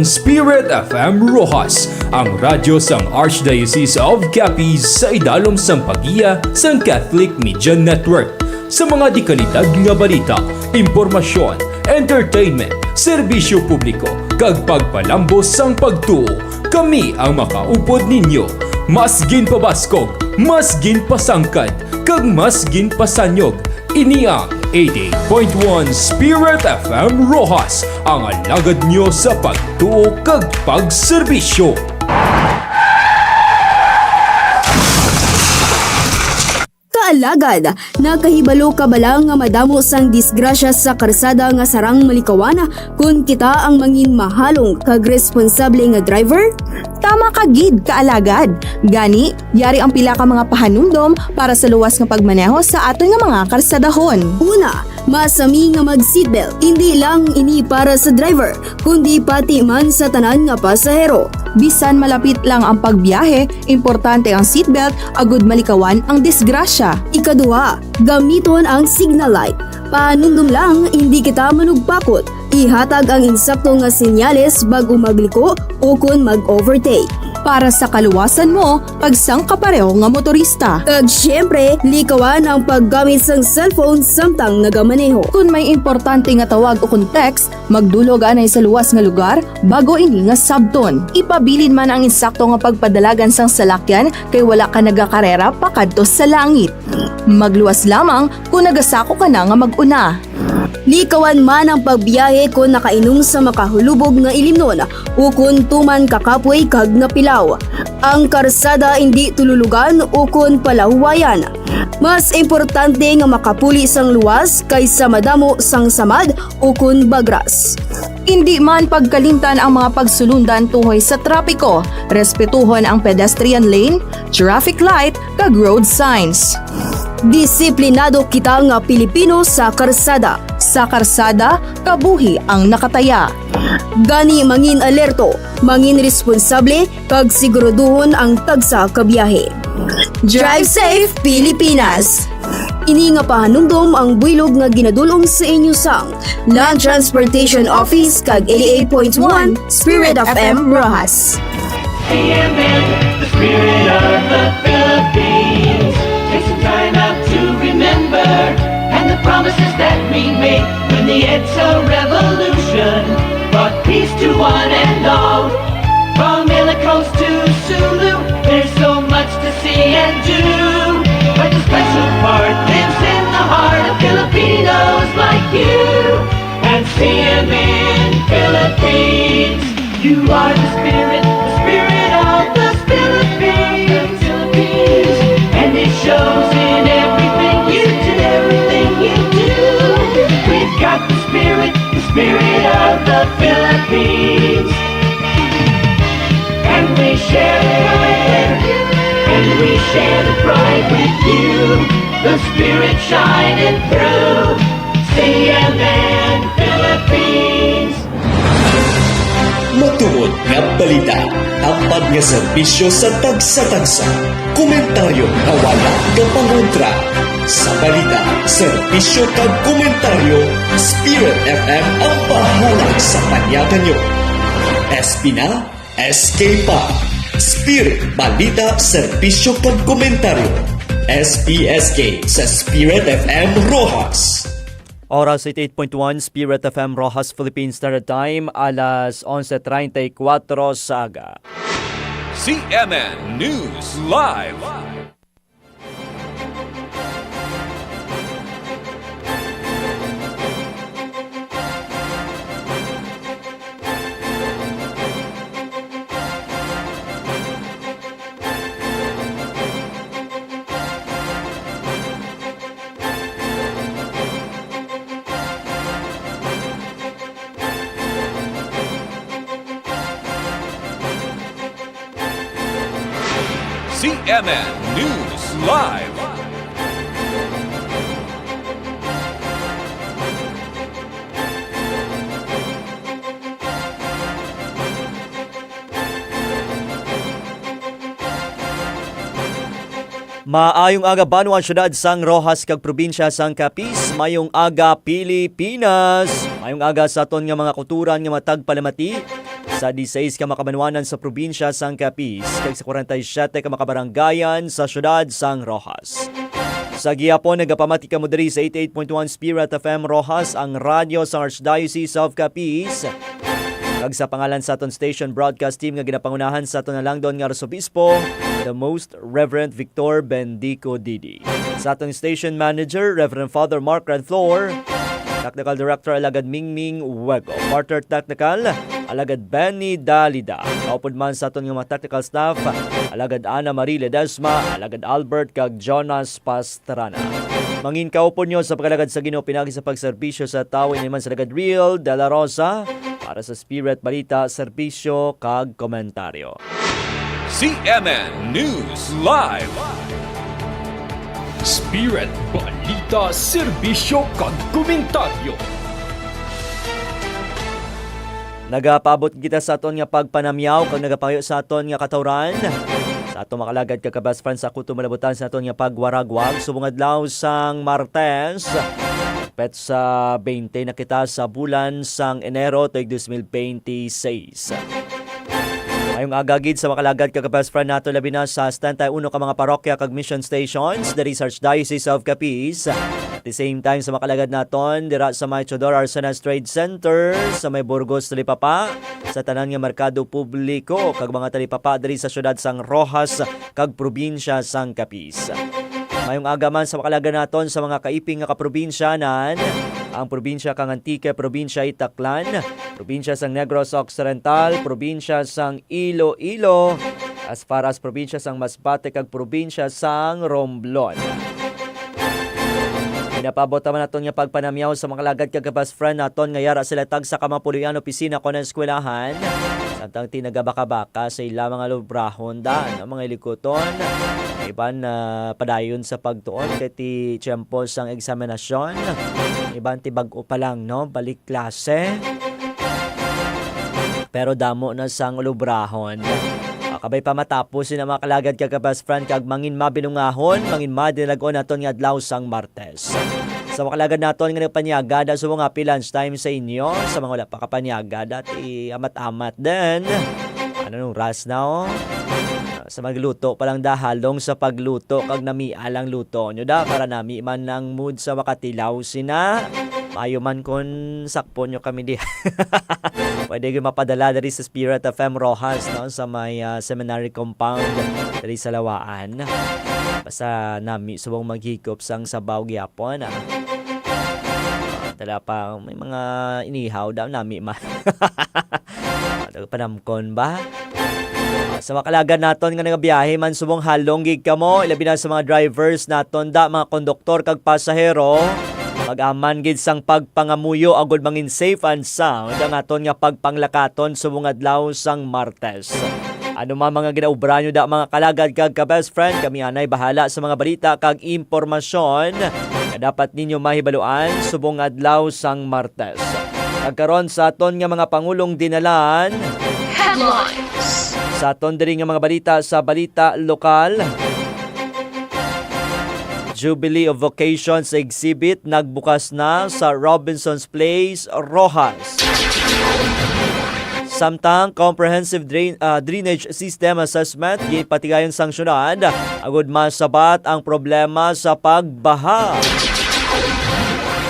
Spirit FM Rojas, ang radyo sang Archdiocese of Capiz sa idalom sang pagiya sang Catholic Media Network. Sa mga di kalidad nga balita, impormasyon, entertainment, serbisyo publiko, kag pagpalambos sang pagtuo, kami ang makaupod ninyo. Mas ginpabaskog, mas ginpasangkad, kag mas ginpasanyog. Ini ang 88.1 Spirit FM Rojas, ang alagad nyo sa pagtuo kag pagserbisyo. Kaalagad, nakahibalo ka balang nga madamo sang disgrasya sa karsada nga sarang malikawan kung kita ang mangin mahalong kag responsable nga driver? Tama ka gid, kaalagad. Gani, yari ang pila ka mga pahanumdom para sa luwas nga pagmaneho sa aton nga mga karsadahon. Una, masami nga mag-seatbelt. Hindi lang ini para sa driver, kundi pati man sa tanan nga pasahero. Bisan malapit lang ang pagbiyahe, importante ang seatbelt agud malikawan ang disgrasya. Ikaduha, gamiton ang signal light. Paanundom lang, hindi kita manugpakot. Ihatag ang insakto nga senyales bago magliko o kung mag-overtake. Para sa kaluwasan mo, pagsang kapareho nga motorista. Kag syempre, likawan ang paggamit sang cellphone samtang nagamaneho. Kung may importante nga tawag o kung text, magdulog anay sa luwas nga lugar bago ini nga sabton. Ipabilin man ang insakto nga pagpadalagan sang salakyan kay wala ka nagakarera pakadto sa langit. Magluwas lamang kung nagasako ka na nga mag-una. Likawan man ang pagbiyahe kung nakainom sa makahulubog nga ilimnon o kung tuman kakapoy kag napilaw. Ang karsada hindi tululugan o kung palahuwayan. Mas importante nga makapuli sang luwas kaysa madamo sang samad o kung bagras. Hindi man pagkalimtan ang mga pagsulundan tuhoy sa trapiko. Respetuhon ang pedestrian lane, traffic light, kag road signs. Disiplinado kita nga Pilipino sa karsada. Sa karsada, kabuhi ang nakataya. Gani mangin alerto, mangin responsable, kag siguraduhon ang tagsa kabiyahe. Drive safe, Pilipinas! Ini nga pahanumdom ang buylog nga ginadulong sa inyo sang Land Transportation Office kag 88.1 Spirit FM Rojas. CMN, the spirit of the Philippines. Take some time out to remember and the promises that we made when the EDSA revolution brought peace to one and all. From Ilocos to Sulu, there's so much to see and do. But the special part lives in the heart of Filipinos like you. And CMN Philippines, you are the spirit of the Philippines. And it shows in everything you do. We've got the spirit of the Philippines. And we share the pride with you. The spirit shining through CMN Philippines. Matungod nga balita, tampad nga serbisyo sa tagsa-tagsa, komentaryo nga wala nga pangontra. Sa balita, serbisyo kag komentaryo, Spirit FM ang pahalag sa panyagan nyo. SP na, SK pa. Spirit, balita, serbisyo kag komentaryo. SPSK sa Spirit FM Rojas. Oras 88.1 Spirit FM Rojas Philippine Standard Time, alas 11:34 sa aga. CMN News Live. CMN News Live. Maayong aga Banwa syudad sang Rojas kag probinsya sang Capiz, mayong aga Pilipinas. Mayong aga sa aton nga mga kulturan nga matag palamati. sa 16 ka makabanwanan sa probinsya sang Capiz, kag sa 47 ka makabaranggayan sa syudad sang Rojas. Sa gihapon, nagapamati ka mo diri sa 88.1 Spirit FM Rojas, ang radyo sa Archdiocese of Capiz. Kag sa pangalan sa aton station broadcast team nga ginapangunahan sa aton nalangdon nga Arsobispo, the Most Reverend Victor Bendico Didi. Sa aton station manager, Reverend Father Mark Radflor. Technical Director Alagad Mingming Wego. Partner Technical Alagad Benny Dalida. Kaupod man sa aton nga mga technical staff, Alagad Ana Marie Ledesma, Alagad Albert kag Jonas Pastrana. Mangin kaupod nyo sa pagkalagad sa Ginoo pinagi sa pagserbisyo sa tawo naman sa Alagad Real de la Rosa para sa Spirit Balita, Serbisyo kag Komentaryo. CMN News Live. Spirit Balita, Serbisyo kag Komentaryo. Nagapaabot kita sa aton nga pagpanamyaw kag nagapayo sa aton nga katawran. Sa aton makalagad kag best friends sa kuto malabutan sa aton nga pagwaragwag subong adlaw sang Martes. Pet sa 20 na kita sa bulan sang Enero tuig 2026. Ngayong agagid sa makalagad kag best friend nato labi na sa 71 ka mga parokya kag mission stations diri sa Archdiocese of Capiz. At the same time sa makalagad naton dira sa may Chodor Arsenas Trade Center sa may Burgos Talipapa, sa tanan nga merkado publiko kag mga talipapa diri sa syudad sang Rojas kag probinsya sang Capiz. Mayong agaman sa makalagad naton sa mga kaiping nga kaprobinsyanan, ang probinsya kang Antique, probinsya Itaklan, probinsya sang Negros Occidental, probinsya sang Iloilo, as far as probinsya sang Masbate kag probinsya sang Romblon. Pinapabot naman naton nga pagpanamyaw sa mga lagad kag best friend naton nga yara sila tag sa Kamapulian opisina kon eskwelahan. Samtang tinagabaka-baka sa ilang mga lubrahon daan ang mga ilikuton. Iban na padayon sa pagtuon kay ti tiyempo sang eksaminasyon. Iban ti bag-o pa lang no, balik klase. Pero damo na sang lubrahon. Kabay pa matapos sina mga kalagad kag best friend kag mangin mabinungahon, mangin madinagon naton nga adlaw sang Martes. Sa mga kalagad naton nga nagpanyaga da sumo nga lunch time sa inyo, sa mga wala pa kapanyaga dati amat-amat din. Ano nung ras na oh? Sa magluto pa lang da halong sa pagluto kag namialang luto nyo da para nami man ang mood sa makatilaw sina. Mayo man kon sakpo nyo kami di. Pwede kayo mapadala dari sa Spirit FM Rojas no, sa may seminary compound dari sa Lawaan. Basta nami subong maghikop sang sabaw gyapon Tala pa may mga inihaw daw nami man. Panamkon ba? Sa makalagad naton nga nagabiyahe man subong halong gig kamo, ilabi na sa mga drivers naton da, mga konduktor kag pasahero. Mag-aman gid sang pagpangamuyo agud mangin safe and sound ang aton nga pagpanglakaton subong adlaw sang Martes. Ano man mga ginaubra nyo da mga kalagad kag ka-best friend, kami anay bahala sa mga balita kag impormasyon na dapat ninyo mahibaluan subong adlaw sang Martes. Nagkaroon sa aton nga mga pangulong dinalan Headlines. sa aton diri nga mga balita sa balita lokal. Jubilee of Vocations exhibit nagbukas na sa Robinson's Place, Rojas. Samtang comprehensive drainage system assessment gipatigayon sang syudad agud masabat ang problema sa pagbaha.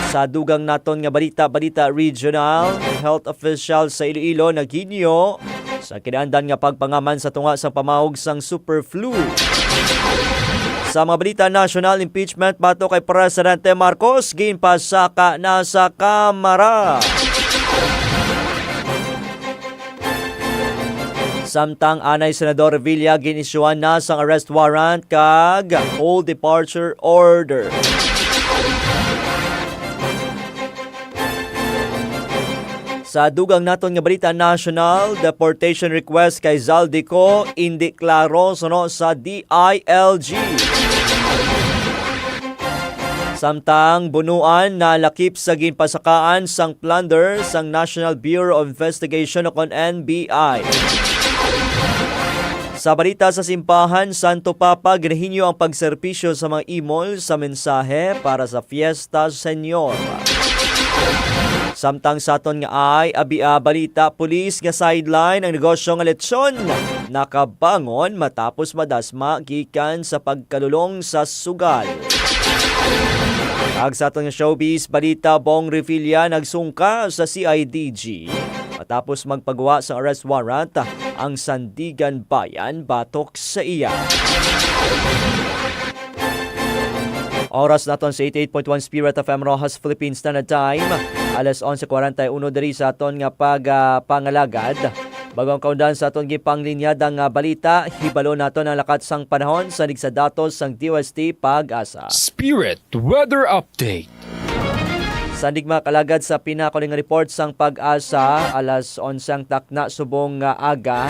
Sa dugang naton nga balita regional, health official sa Iloilo naghinyo sa kinaandan nga pagpangaman sa tunga sa pamahog sang super flu. Sa mga balita national, impeachment bato kay Presidente Marcos ginpasaka na sa Kamara. Samtang anay Senador Villa ginisyuan na sang arrest warrant kag hold departure order. Sa dugang naton nga balita national, deportation request kay Zaldico indi klaro suno sa DILG. Samtang bunuan na lakip sa ginpasakaan sang plunder sang National Bureau of Investigation o NBI. Sa balita sa simbahan, Santo Papa ginahinyo ang pagserpisyo sa mga imol sa mensahe para sa Fiesta Señor. Samtang sa aton nga ay balita, pulis nga sideline ang negosyo nga lechon. Nakabangon matapos madasma gikan sa pagkalulong sa sugal. Ag sa aton nga showbiz balita, Bong Revilla nagsungka sa CIDG matapos magpagawa sa arrest warrant ang Sandigan Bayan batok sa iya. Oras naton sa 88.1 Spirit FM Rojas Philippine Standard Time. Alas 11:41 diri sa aton nga pangalagad. Bagong kaundan sa aton gipanglinyadang balita, hibalo naton ang lakat sang panahon sa sa datos sang DOST Pag-asa. Spirit Weather Update. Sandig mga kalagad sa pinakuling report sang Pag-asa, alas 11 takna subong aga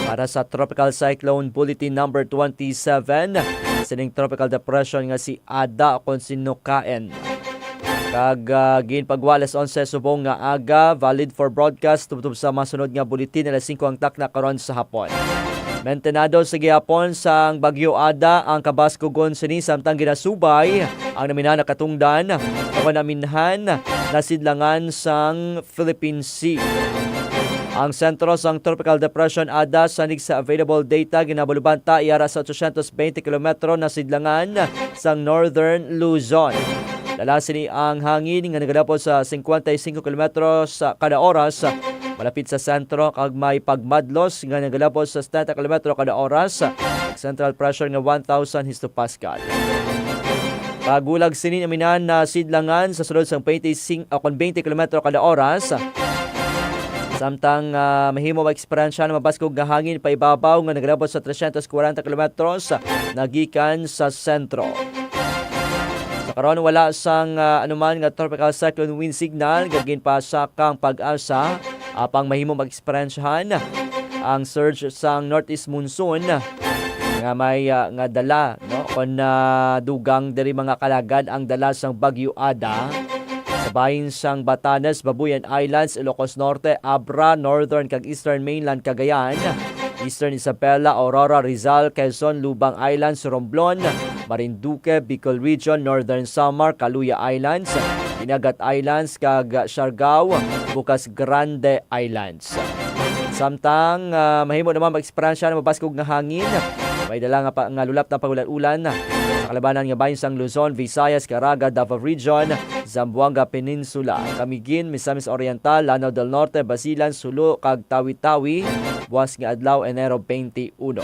para sa Tropical Cyclone Bulletin number 27. Sining tropical depression nga si Ada kon sinukaen. Kag ginpagwalas 11 subong nga aga, valid for broadcast tubtob sa masunod nga bulletin alas 5 ang takna karon sa hapon. Mentenado sa gihapon sang Bagyo Ada ang kabaskugon sini samtang ginasubay ang naminhan na katungdan o naminhan na sidlangan sang Philippine Sea. Ang sentro sang Tropical Depression Ada sanig sa available data ginabalubanta iara sa 820 kilometro na sidlangan sang Northern Luzon. Dala sini ang hangin nga nagadapos sa 55 kilometro sa kada oras malapit sa sentro kag may pagmadlos nga nagadapos sa 70 kilometro kada oras. Central pressure nga 1000 hectopascal. Pagulag sini aminan na sidlangan sa sulod sang 20 kilometro kada oras. Samtang mahimo ma-eksperyensya na mabaskog nga hangin pa ibabaw nga naglabot sa 340 kilometros nagikan sa sentro. Sa karon wala sang anuman nga tropical cyclone wind signal gagin pa sa kang Pag-asa apang mahimo mag-eksperyensyahan ang surge sang northeast monsoon nga may nga dala no kon dugang diri mga kalagad ang dala sang Bagyo Ada. Bahin sang Batanes, Babuyan Islands, Ilocos Norte, Abra, Northern kag Eastern Mainland Cagayan, Eastern Isabela, Aurora, Rizal, Quezon, Lubang Islands, Romblon, Marinduque, Bicol Region, Northern Samar, Caluya Islands, Inagat Islands kag Siargao, Bukas Grande Islands. Samtang mahimo naman mag-eksperyensya na mabaskog nga hangin, may dala nga lulap na pagulan-ulan sa kalabanan nga bahin sang Luzon, Visayas, Caraga, Davao Region, Zamboanga Peninsula, Camiguin, Misamis Oriental, Lanao del Norte, Basilan, Sulu, kag Tawi-Tawi, buwas nga adlaw Enero 21.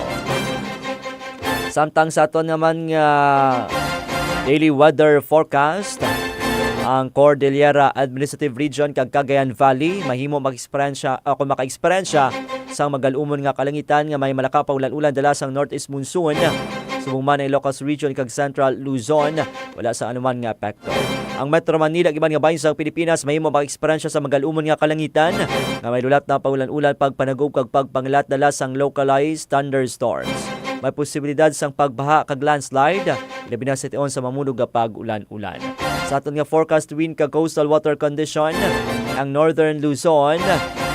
Samtang sa aton naman nga daily weather forecast, ang Cordillera Administrative Region kag Cagayan Valley mahimo mag-eksperyensya kung maka-eksperyensya sang magalumon nga kalangitan nga may malaka pa ulan-ulan dala sang northeast monsoon. Subong man ang Ilocos Region kag Central Luzon wala sa anuman nga epekto. Ang Metro Manila giban nga bahin sa Pilipinas mahimo mag-eksperyensya sa magalumon nga kalangitan nga may lulat na paulan-ulan pagpanagub kag pagpangilat dala sang localized thunderstorms. May posibilidad sang pagbaha kag landslide labi na sa tion sa mamulog nga pag-ulan-ulan. Sa aton nga forecast wind kag coastal water condition, ang Northern Luzon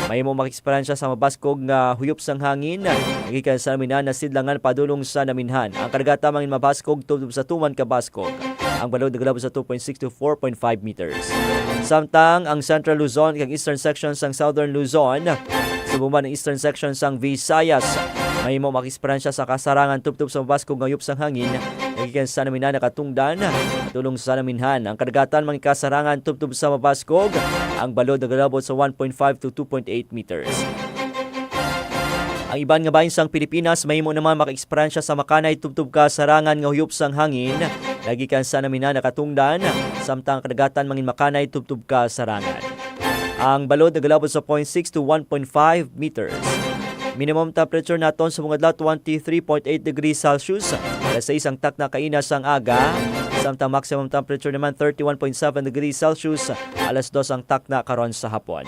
mahimo mag-eksperyensya sa mabaskog nga huyop sang hangin gikan sa naminhan na sidlangan padulong sa naminhan. Ang karagata mangin mabaskog tubtob sa tuman ka baskog. Ang balod naglabot sa 2.6 to 4.5 meters. Samtang ang Central Luzon kag eastern section sang Southern Luzon, subuman ang eastern section sang Visayas, mahimo mag-eksperyensya sa kasarangan tubtob sa mabaskog nga huyop sang hangin gikan sa naminhan nakatungdan tulong sa naminhan. Ang karagatan mga kasarangan tubtob sa mabaskog, ang balod naglabot sa 1.5 to 2.8 meters. Ang iban nga bahin sang Pilipinas mahimo naman maka-eksperyensya sa makanay tubtob kasarangan nga huyop sang hangin gikan sa naminhan nakatungdan samtang karagatan mangin makanay tubtob kasarangan. Ang balod naglabot sa 0.6 to 1.5 meters. Minimum temperature naton sa mga adlaw 23.8 degrees Celsius. Alas 6 ang takna kainas ang aga. Samtang maximum temperature naman 31.7 degrees Celsius. Alas 2 ang takna karon sa hapon.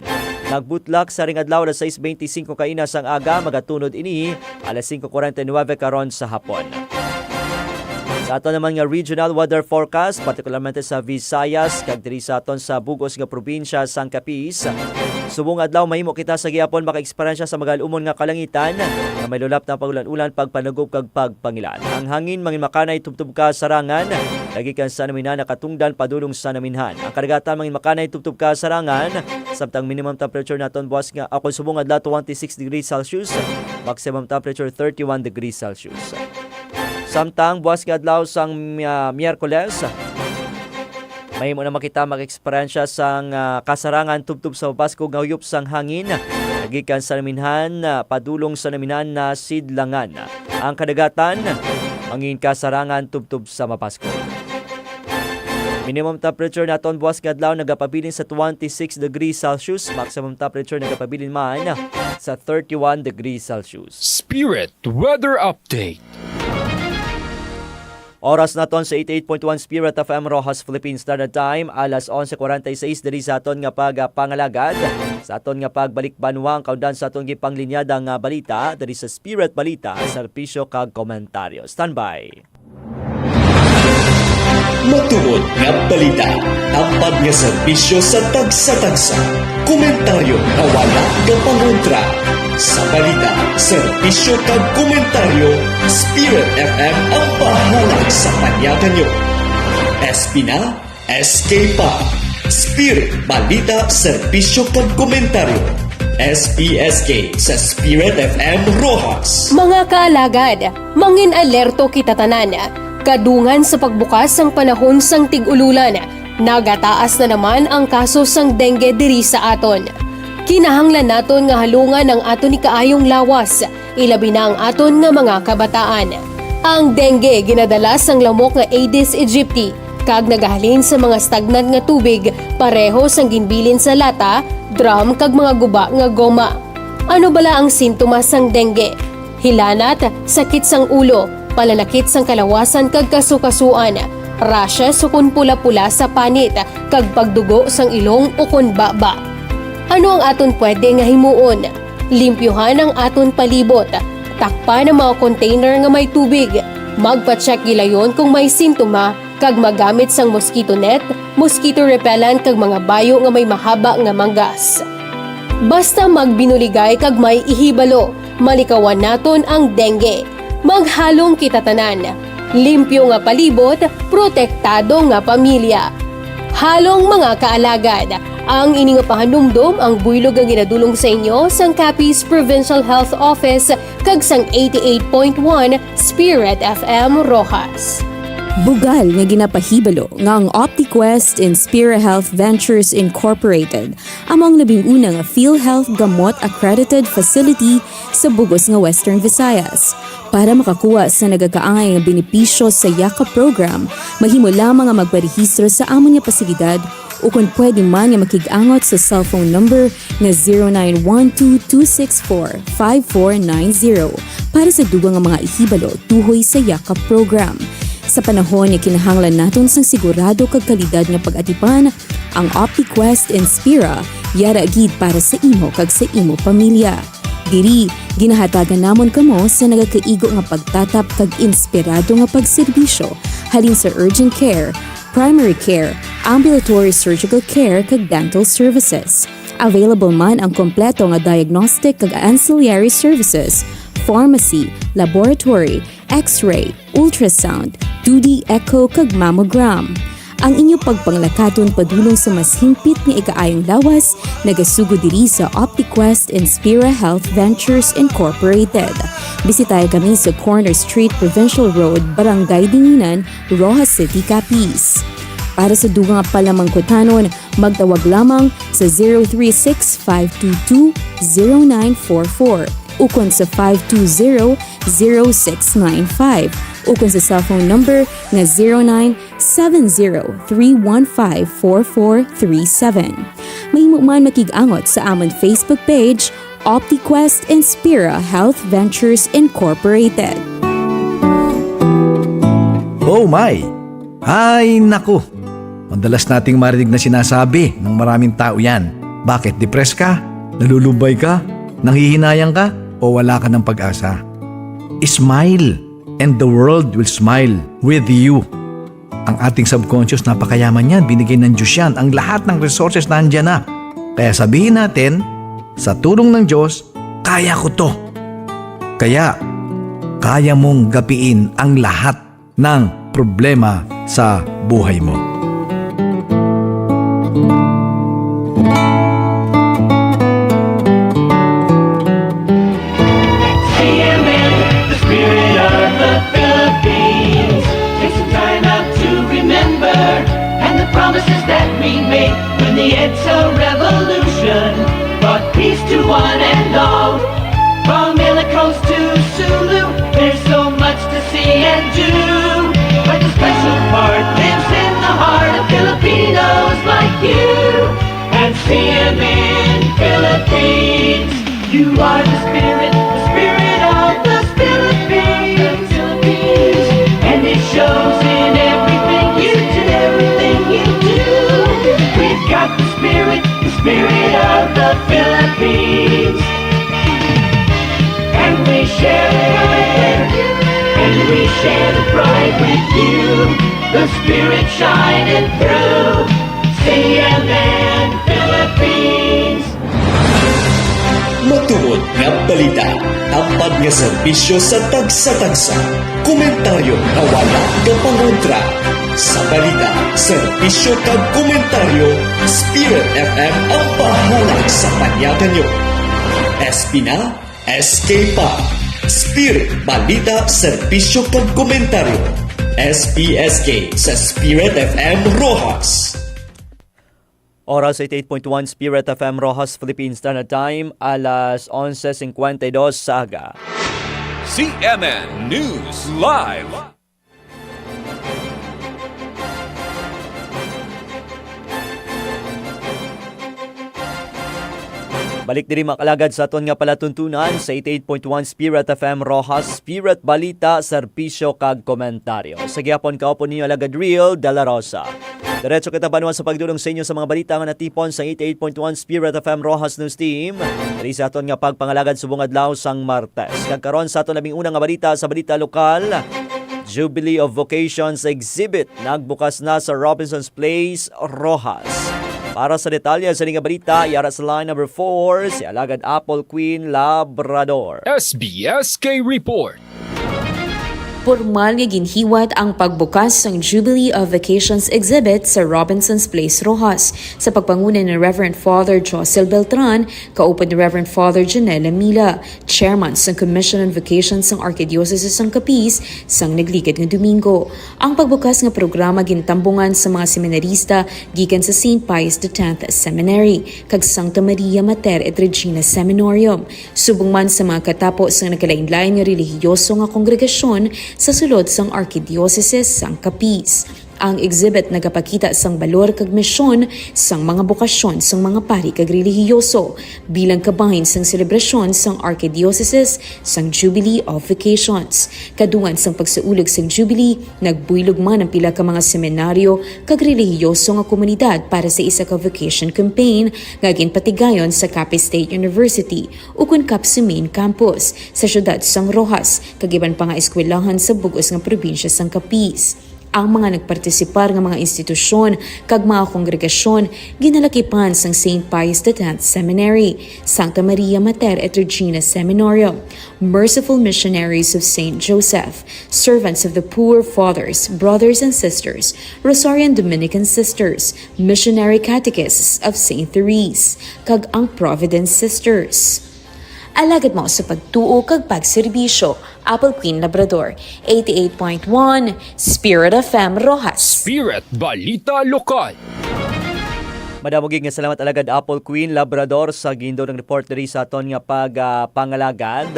Nagbutlak sa ring adlaw alas 6:25 kainas ang aga, magatunod ini alas 5:49 karon sa hapon. Sa aton naman nga regional weather forecast, partikularmente sa Visayas, kag diri sa aton sa bugos nga probinsya sang Capiz. Subong adlaw mahimo kita sa gihapon maka-eksperyensya sa magalumon nga kalangitan nga may lulap na pagulan-ulan, pagpanagop kag pagpangilan. Ang hangin mangin makanay tubtub ka sarangan, dagikan sa naminhan nakatungdan padulong sa naminhan. Ang kadagatan mangin makanay tubtub ka sarangan, samtang minimum temperature naton buwas nga ako subong adlaw 26 degrees Celsius, maximum temperature 31 degrees Celsius. Samtang buwas nga adlaw sang Miyerkules, mahimo na makita mag-eksperyensya sang kasarangan tubtub sa Pasko nga huyop sang hangin gikan sa naminhan padulong sa naminhan na sidlangan. Ang kadagatan mangin kasarangan tubtub sa Mapasko. Minimum temperature naton buwas nga adlaw nagapabilin sa 26 degrees Celsius, maximum temperature nagapabilin man sa 31 degrees Celsius. Spirit Weather Update. Oras naton sa 88.1 Spirit FM Rojas Philippine Standard Time, alas 11:46 diri sa aton nga pagpangalagad. Sa aton nga pagbalik-banwang kaundan sa aton gipanglinyada nga balita diri sa Spirit Balita, serbisyo kag komentaryo. Standby. Matubod nga balita, tampad nga serbisyo sa tagsa-tagsa, komentaryo nga wala nga pangontra. Sa balita, serbisyo kag komentaryo, Spirit FM ang pahalag sa panyagan nyo. SP na, SK pa. Spirit Balita, serbisyo kag komentaryo. SPSK sa Spirit FM Rojas. Mga kaalagad, mangin alerto kita tanan. Kadungan sa pagbukas sang panahon sang tig-ululan, nagataas na naman ang kaso sang dengue diri sa aton. Kinahanglan naton nga halungan ang aton ni kaayong lawas, ilabi na ang aton nga mga kabataan. Ang dengue ginadala sang lamok nga Aedes aegypti, kag nagahalin sa mga stagnant nga tubig, pareho sang ginbilin sa lata, drum kag mga guba nga goma. Ano bala ang sintomas sang dengue? Hilanat, sakit sang ulo, palalakit sang kalawasan kag kasukasuan, rashes ukon pula-pula sa panit, kag pagdugo sang ilong ukon baba. Ano ang aton pwede nga himuon? Limpyuhan ang aton palibot, takpan ang mga container nga may tubig, magpa-check gilayon kung may sintoma, kag magamit sang mosquito net, mosquito repellent kag mga bayo nga may mahaba nga manggas. Basta magbinuligay kag may ihibalo, malikawan naton ang dengue. Maghalong kita tanan. Limpyo nga palibot, protektado nga pamilya. Halong mga kaalagad, ang ini nga pahanumdom ang buylog nga ginadulong sa inyo sang Capiz Provincial Health Office kag sang 88.1 Spirit FM Rojas. Bugal nga ginapahibalo nga ang OptiQuest Inspira Health Ventures Incorporated among labing una nga PhilHealth Gamot Accredited Facility sa bugos nga Western Visayas. Para makakuha sa nagakaangay nga benepisyo sa YAKA program, mahimo lamang nga magparehistro sa amon nga pasigidad o kung pwede man nga makig-angot sa cellphone number na 0912-264-5490 para sa dugang nga mga ihibalo tuhoy sa YAKA program. Sa panahon nga kinahanglan naton sang sigurado kag kalidad nga pag-atipan, ang OptiQuest Inspira yara gid para sa imo kag sa imo pamilya. Diri, ginahatagan namon kamo sa nagakaigo nga pagtatap kag inspirado nga pagserbisyo halin sa urgent care, primary care, ambulatory surgical care kag dental services. Available man ang kompleto nga diagnostic kag ancillary services, pharmacy, laboratory, X-ray, ultrasound, 2D echo kag mammogram. Ang inyo pagpanglakaton padulong sa mas himpit nga ikaayong lawas, nagasugo diri sa OptiQuest Inspira Health Ventures Incorporated. Bisitahin kami sa Corner Street, Provincial Road, Barangay Dinginan, Rojas City, Capiz. Para sa dugang nga palamangkutanon, magtawag lamang sa 036-522-0944 ukon sa 520-0695 ukon sa cellphone number na 0970-315-4437. Mahimo man makig-angot sa amon Facebook page, OptiQuest Inspira Health Ventures Incorporated. Oh my! Ay naku! Madalas nating marinig na sinasabi ng maraming tao yan. Bakit depressed ka? Nalulumbay ka? Nanghihinayang ka? O wala ka ng pag-asa? Smile and the world will smile with you. Ang ating subconscious, napakayaman yan. Binigay ng Diyos yan. Ang lahat ng resources nandyan na. Kaya sabihin natin, sa tulong ng Diyos, kaya ko to. Kaya, kaya mong gapiin ang lahat ng problema sa buhay mo. CMN, the spirit of the Philippines. Take some time out to remember, and the promises that we made when the EDSA revolution brought peace to one and all. From Ilocos to Sulu, there's so much to see and do. But the special part lives in the heart of Filipinos like you. And CMN Philippines, you are the spirit of the Philippines. And it shows in everything you do. We've got the spirit of the Philippines. And we share the pride with you. The spirit shining through. CMN Philippines. Matungod nga balita, tampad nga serbisyo sa tagsa-tagsa, komentaryo nga wala kapangontra. Sa balita, serbisyo kag komentaryo, Spirit FM ang bahala sa panyakan nyo. SP na, SK pa. Spirit, balita, serbisyo kag komentaryo. SPSK sa Spirit FM Rojas. Oras 88.1 Spirit FM Rojas, Philippine Standard Time, alas 11:52 sa aga. CNN News Live. Balik diri makalagad sa aton nga palatuntunan sa 88.1 Spirit FM Rojas, Spirit Balita, Serbisyo kag Komentaryo. Sa gyapon kaupon ninyo alagad Real de la Rosa. Diretso kita banuan sa pagdulong sa inyo sa mga balita nga natipon sa 88.1 Spirit FM Rojas News Team. Diri sa aton nga pagpangalagad subong adlaw sang Martes. Kagkaron sa aton labing unang nga balita sa balita lokal. Jubilee of Vocations Exhibit nagbukas na sa Robinson's Place, Rojas. Para sa detalye sa nga balita, yara sa line number 4, si alagad Apple Queen Labrador. SBSK Report. Pormal nga ginhiwat ang pagbukas ng Jubilee of Vacations exhibit sa Robinson's Place, Rojas sa pagpanguna ni Reverend Father Josel Beltran, kaupan ni Reverend Father Janela Mila, Chairman sa Commission on Vacations ng Archdiocese ng Capiz sang nagligid nga Domingo. Ang pagbukas nga programa gintambungan sa mga seminarista gikan sa St. Pius X Seminary kag Santa Maria Mater et Regina Seminarium. Subong man sa mga katapos ng nagkalain-lain nga relihiyoso nga kongregasyon sa sulod sang Archdiocese sang Capiz. Ang exhibit nagapakita sang balor kag misyon sang mga bokasyon sang mga pari kag relihiyoso bilang kabahin sang selebrasyon sang Archdiocese sang Jubilee of Vacations. Kadungan sang pagsaulog sang Jubilee, nagbuylog man ang pila ka mga seminaryo kag relihiyoso nga komunidad para sa isa ka vacation campaign nga ginpatigayon sa Capiz State University ukon Cap sa main campus sa syudad sang Rojas kag iban pa nga eskwelahan sa bugos nga probinsya sang Capiz. Ang mga nagpartisipar ng mga institusyon kag mga kongregasyon ginalakipan sang St. Pius X Seminary, Santa Maria Mater et Regina Seminarium, Merciful Missionaries of St. Joseph, Servants of the Poor Fathers, Brothers and Sisters, Rosarian Dominican Sisters, Missionary Catechists of St. Therese, kag ang Providence Sisters. Alagad mo sa pagtuo kag pagserbisyo, Apple Queen Labrador, 88.1 Spirit FM Rojas. Spirit Balita Lokal. Madamugig nga salamat alagad Apple Queen Labrador sa gindo ng report diri sa aton nga pangalagad.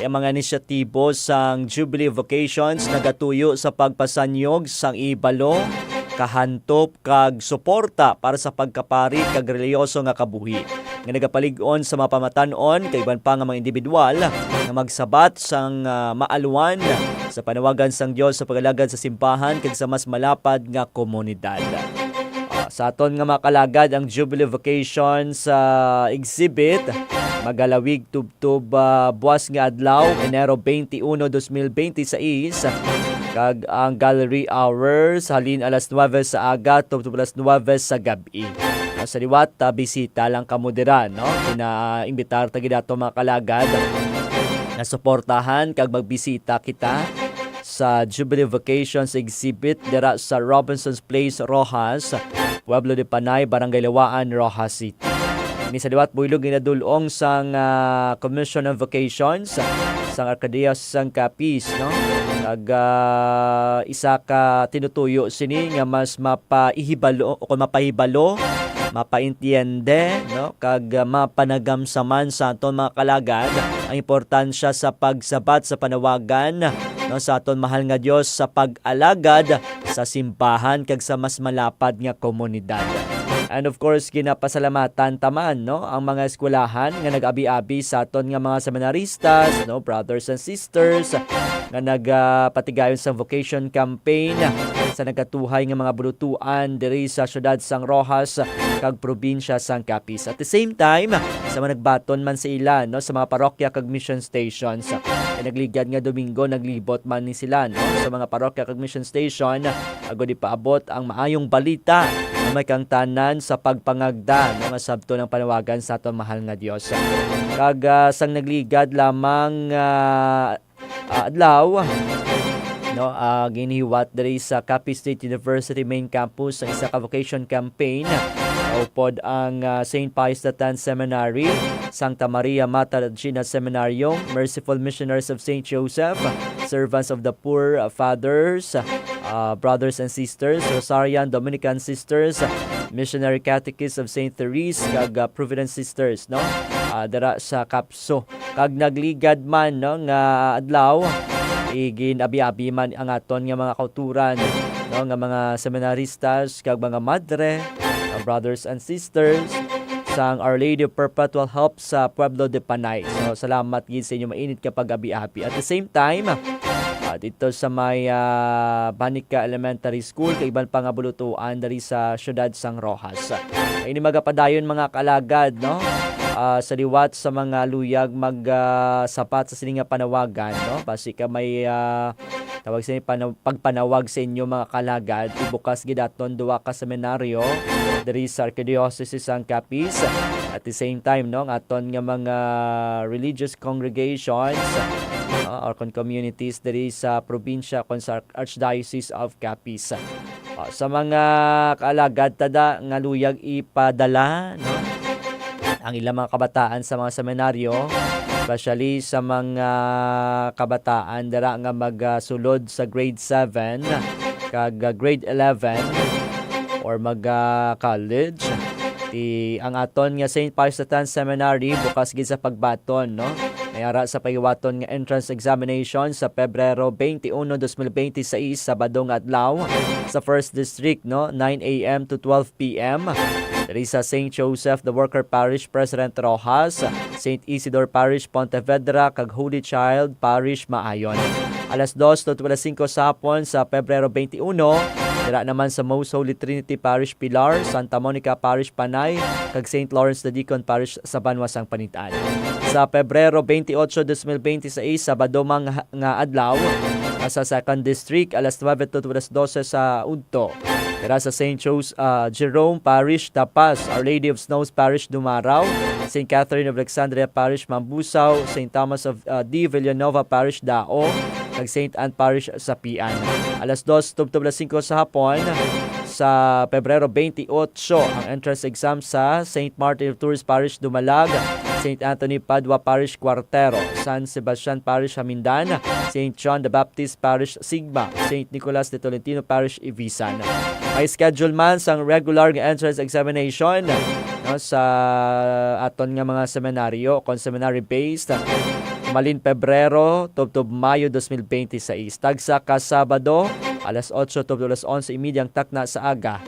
Ang mga inisyatibo sang Jubilee Vocations nagatuyo sa pagpasanyog sang ibalo, kahantop kag suporta para sa pagkapari kag reliyoso nga kabuhi. Nga nagapalig-on sa mga pamatanon kay iban pa nga mga individual nga magsabat sang maalwan sa panawagan sang Dios sa pagalagad sa simbahan kag sa mas malapad nga komunidad. Sa aton nga makalagad ang Jubilee Vacations exhibit magalawig tubtub buwas nga adlaw Enero 21, 2026 kag ang gallery hours halin alas 9 sa aga tubtub alas 9 sa gabi. Sa liwat bisita lang kamudira no, pinaimbitar ta gid ato mga kalagad na suportahan kag magbisita kita sa Jubilee Vacations Exhibit dira sa Robinson's Place, Rojas, Pueblo de Panay, Barangay Lawaan, Rojas City. Ini sa liwat builog ginadulong sang Commission on Vacations sang Arcadeas sang Capiz no. Kag isa ka tinutuyo sini nga mas mapaihibalo o mapahibalo, mapaintiende no kag mapanagamsaman sa aton mga kalagad ang importansya sa pagsabat sa panawagan no sa aton mahal nga Dios sa pag-alagad sa simbahan kag sa mas malapad nga komunidad. And of course, ginapasalamatan taman no ang mga eskwelahan nga nag-abi-abi sa aton nga mga seminaristas, no, brothers and sisters nga nagpatigayon sa vocation campaign sa nagatuhay nga mga bulutuan diri sa syudad sang Rojas kag probinsya sang Capiz. At the same time, sa mga nagbaton man sa ila no sa mga parokya kag mission stations. Nagligad nga Domingo naglibot man ni sila no sa mga parokya kag mission station agod ipaabot ang maayong balita na may kangtanan sa pagpangagda ng sabto ng panawagan sa aton mahal nga Dios. Kag sang nagligad lamang adlaw no ginihiwat diri sa Capiz State University main campus sa isa ka vocation campaign upod ang St. Pius X Seminary, Santa Maria Mata Regina Seminarium, Merciful Missionaries of St. Joseph, Servants of the Poor, Fathers, Brothers and Sisters, Rosarian Dominican Sisters, Missionary Catechists of St. Therese, kag Providence Sisters, no? Dara sa Kapso. Kag nagligad man no nga adlaw igin-abi-abi man ang aton nga mga kauturan no nga mga seminaristas kag mga madre, brothers and sisters sang Our Lady of Perpetual Help sa Pueblo de Panay. So salamat gid sa inyo mainit kapag abi-abi. At the same time, dito sa may Banica Elementary School kay iban pa nga bulutuan dari sa syudad sang Rojas. Ini magapadayon mga kalagad no. Sa liwat sa mga luyag magsapat sa sininga panawagan no. Basi ka may tawag sa pagpanawag sa inyo mga kalagad ibukas gid aton duwa ka seminaryo diri sa Archdiocese sang Capiz. At the same time no aton nga mga religious congregations or communities diri sa probinsya kon sa Archdiocese of Capiz. Sa mga kalagad tada nga luyag ipadala no ang ilang mga kabataan sa mga seminaryo, especially sa mga kabataan dara nga magsulod sa grade 7 kag grade 11 or mag-college. Ang aton nga St. Pius X Seminary bukas gid sa pagbaton no. Mayara sa pagiwaton nga entrance examination sa Pebrero 21, 2026 Sabado nga adlaw sa 1st District no 9 AM to 12 PM. Diri sa St. Joseph the Worker Parish, President Rojas, St. Isidore Parish, Pontevedra, kag Holy Child Parish, Maayon. Alas 2:25 sa hapon sa Pebrero 21, dira naman sa Most Holy Trinity Parish, Pilar, Santa Monica Parish, Panay, kag St. Lawrence the Deacon Parish sa Banwasang Panitaan. Sa Pebrero 28, 2026, Sabado nga adlaw, sa 2nd District, alas 9 to 12 sa Udto. Dira sa St. Jerome Parish, Tapas, Our Lady of Snows Parish, Dumaraw, St. Catherine of Alexandria Parish, Mambusaw, St. Thomas of D. Villanova Parish, Dao, kag St. Anne Parish sa Pian. Alas 2:25 sa hapon sa Pebrero 28 ang entrance exam sa St. Martin of Tours Parish, Dumalag, St. Anthony Padua Parish, Cuartero, San Sebastian Parish, Hamindan, St. John the Baptist Parish, Sigma, St. Nicolas de Tolentino Parish, Ibisan. May schedule man sang regular entrance examination no, sa aton nga mga seminaryo kon seminary based malin Pebrero tubtob Mayo 2026 tagsa ka Sabado alas 8 tubtob alas 11:30 ang takna sa aga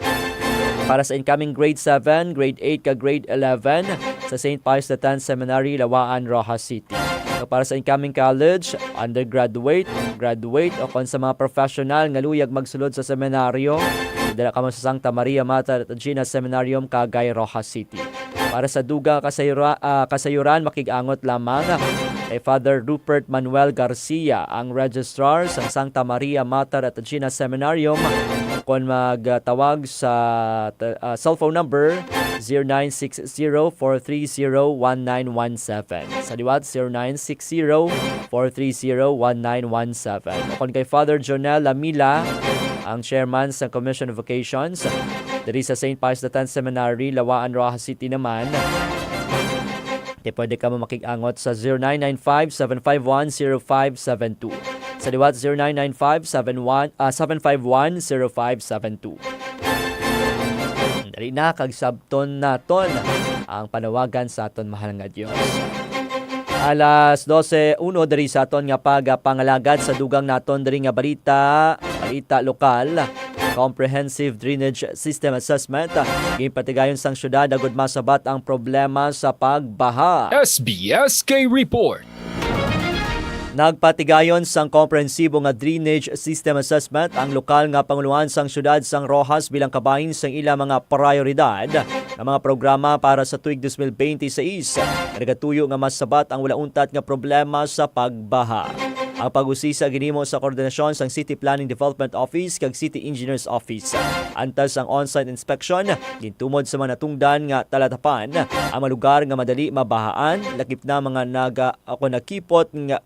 para sa incoming grade 7, grade 8 ka grade 11 sa St. Pius X Seminary, Lawaan, Rojas City. So para sa incoming college, undergraduate, graduate o kon sa mga professional nga luyag magsulod sa seminaryo, dala ka mo sa Santa Maria Mata Regina Seminarium, Cagay, Rojas City. Para sa dugang kasayuran makigangot lamang kay Father Rupert Manuel Garcia, ang registrar sa Santa Maria Mater at Regina Seminarium, kung magtawag sa cellphone number 0960-430-1917. Sa liwat, 0960-430-1917. Kung kay Father Jonel Lamila, ang chairman sa Commission of Vocations, diri sa St. Pius X Seminary, Lawaan, Rojas City naman, pwede ka makikangot sa 0995-751-0572. Sa liwat, 0995-751-0572. Dali na, kagsabton naton ang panawagan sa aton mahal nga Diyos. Alas 12:01 diri sa aton nga pagpangalagad sa dugang naton diri nga balita lokal. Comprehensive Drainage System Assessment. Gipatigayon sang syudad agud masabat ang problema sa pagbaha. SBSK Report. Nagpatigayon sang komprehensibo nga drainage system assessment ang lokal nga panguluhan sang syudad sang Rojas bilang kabahin sang ilang mga prioridad ng mga programa para sa tuig 2026. Nagatuyo nga masabat ang wala untat nga problema sa pagbaha. Ang pag-usisa ginimo sa koordinasyon sang City Planning Development Office kag City Engineers Office. Antas ang on-site inspection gintumod sa mga natungdan nga talatapan ang mga lugar nga madali mabahaan, lakip na mga nakipot nga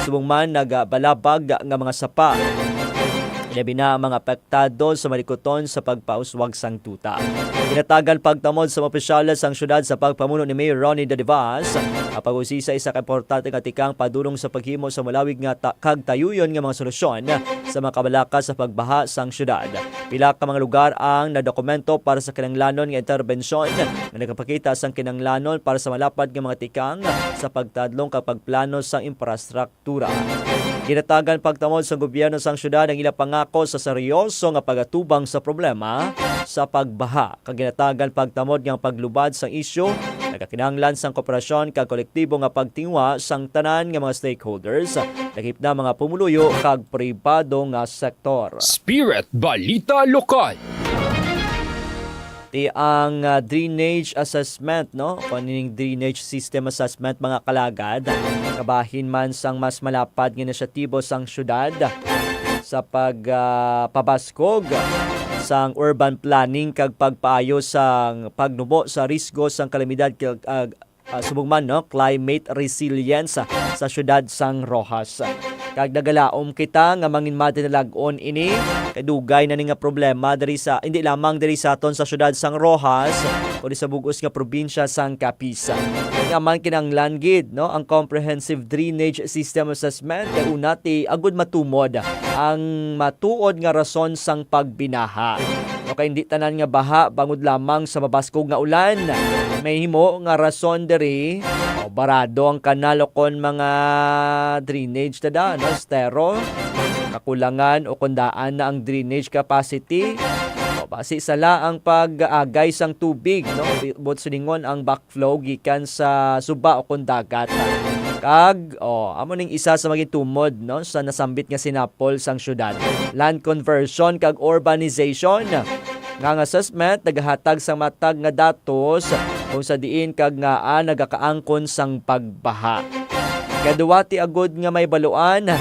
subong man nagabalabag nga mga sapa. Ilabi na ang mga apektado sa malikuton sa pagpauswag sang tuta. Pinatagan pagtamod sa mga opisyales sang syudad sa pagpamuno ni Mayor Ronnie Dadivas. Ang pag-usisa isa ka importante nga tikang padulong sa paghimo sa malawig nga kagtayuyon nga mga solusyon sa mga kabalaka sa pagbaha sang syudad. Pila ka mga lugar ang nadokumento para sa kinanglanon nga interbensyon nga nagapakita sang kinanglanon para sa malapad nga mga tikang sa pagtadlong kapag plano sa infrastruktura. Ginatagan pagtamod sa gobyerno sang syudad ang ilang pangako sa seryoso nga pagatubang sa problema sa pagbaha. Kaginatagan pagtamod nga paglubad sang isyu nagakinahanglan sang kooperasyon kag kolektibo nga pagtingwa sang tanan nga mga stakeholders, lakip na mga pumuluyo kag pribado nga sektor. Spirit Balita Lokal. Di ang drainage assessment, no? Kanining drainage system assessment mga kalagad. Kabahin man sang mas malapad nga inisyatibo sang syudad sa pagpabaskog sang urban planning kag pagpaayo sang pagnubo sa risgo sang kalamidad subong man, no? Climate resilience sa syudad sang Rojas. Kag nagalaom kita nga mangin matinalagon ini kadugay na ni nga problema diri sa hindi lamang diri sa aton sa syudad sang Rojas kundi sa bugos nga probinsya sang Capiz. Nga man kinahanglan gid, no, ang comprehensive drainage system assessment kay una ti agud matumod ang matuod nga rason sang pagbinaha. No, kay hindi tanan nga baha bangod lamang sa mabaskog nga ulan. May himo nga rason diri barado ang kanal o kon mga drainage tada, no? Stero, kakulangan o kundaan na ang drainage capacity. Basi sala ang pag-agay sang tubig, no? Bot siningon ang backflow gikan sa suba o kon dagat. Kag amo ning isa sa maging tumod, no, sa nasambit nga sinapol sang syudad. Land conversion kag urbanization. Nga assessment nagahatag sa matag nga datos kung sa diin kag nga nagakaangkon sang pagbaha. Kaduwati agud nga may baluan, no,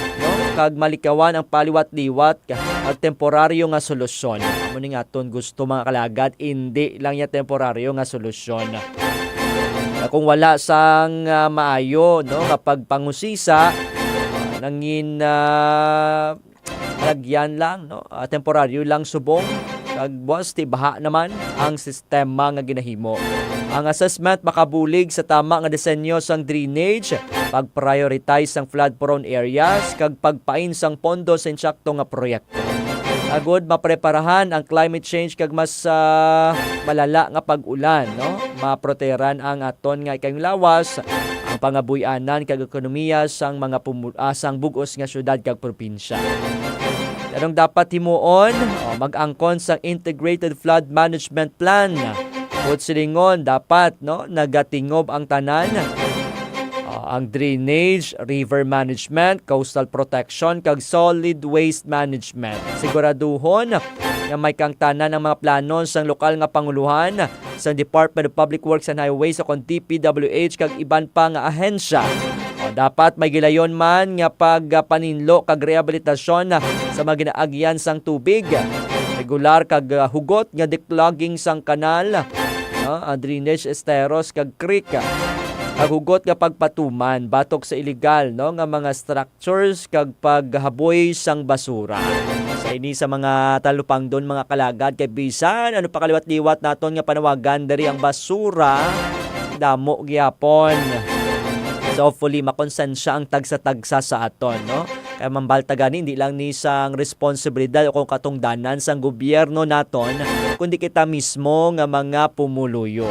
kag malikawan ang paliwat-liwat at temporaryo nga solusyon. Amo ni nga aton gusto mga kalagad, hindi lang ya temporaryo nga solusyon. Kung wala sang maayo, no, kapag pangusisa nangin lagyan lang, no, temporaryo lang subong kag buwas ti baha naman ang sistema nga ginahimo. Ang assessment makabulig sa tama nga disenyo sang drainage, pag-prioritize sang flood-prone areas, kag pagpain sang pondo sa insakto nga proyekto. Agud mapreparahan ang climate change kag mas malala nga pag-ulan, no? Maproteran ang aton nga ikang lawas, ang pangabuy-anan kag ekonomiya sang mga sang bugos nga syudad kag probinsya. Anong dapat himuon? Mag-angkon sa Integrated Flood Management Plan. Kung silingon, dapat, no, nagatingob ang tanan. Ang drainage, river management, coastal protection, kag solid waste management. Siguraduhon nga may kang tanan ng mga plano sang lokal nga panguluhan sa Department of Public Works and Highways o kon DPWH kag iban pa nga ahensya. Dapat may gilayon man nga pagpaninlo kag rehabilitasyon sa mga ginaagyan sang tubig. Regular kag hugot nga declogging sang kanal, drainage esteros kag creek. Kag hugot nga pagpatuman batok sa illegal nga mga structures kag paghaboy sang basura. Sa ini sa mga talupang don mga kalagad kay bisan ano pa kaliwat-liwat naton nga panawagan diri ang basura damo gyapon. So hopefully makonsensya ang tagsa-tagsa sa aton, no? Kaya mambalta gani hindi lang ni sang responsibilidad o kung katungdanan sang gobyerno naton, kundi kita mismo nga mga pumuluyo.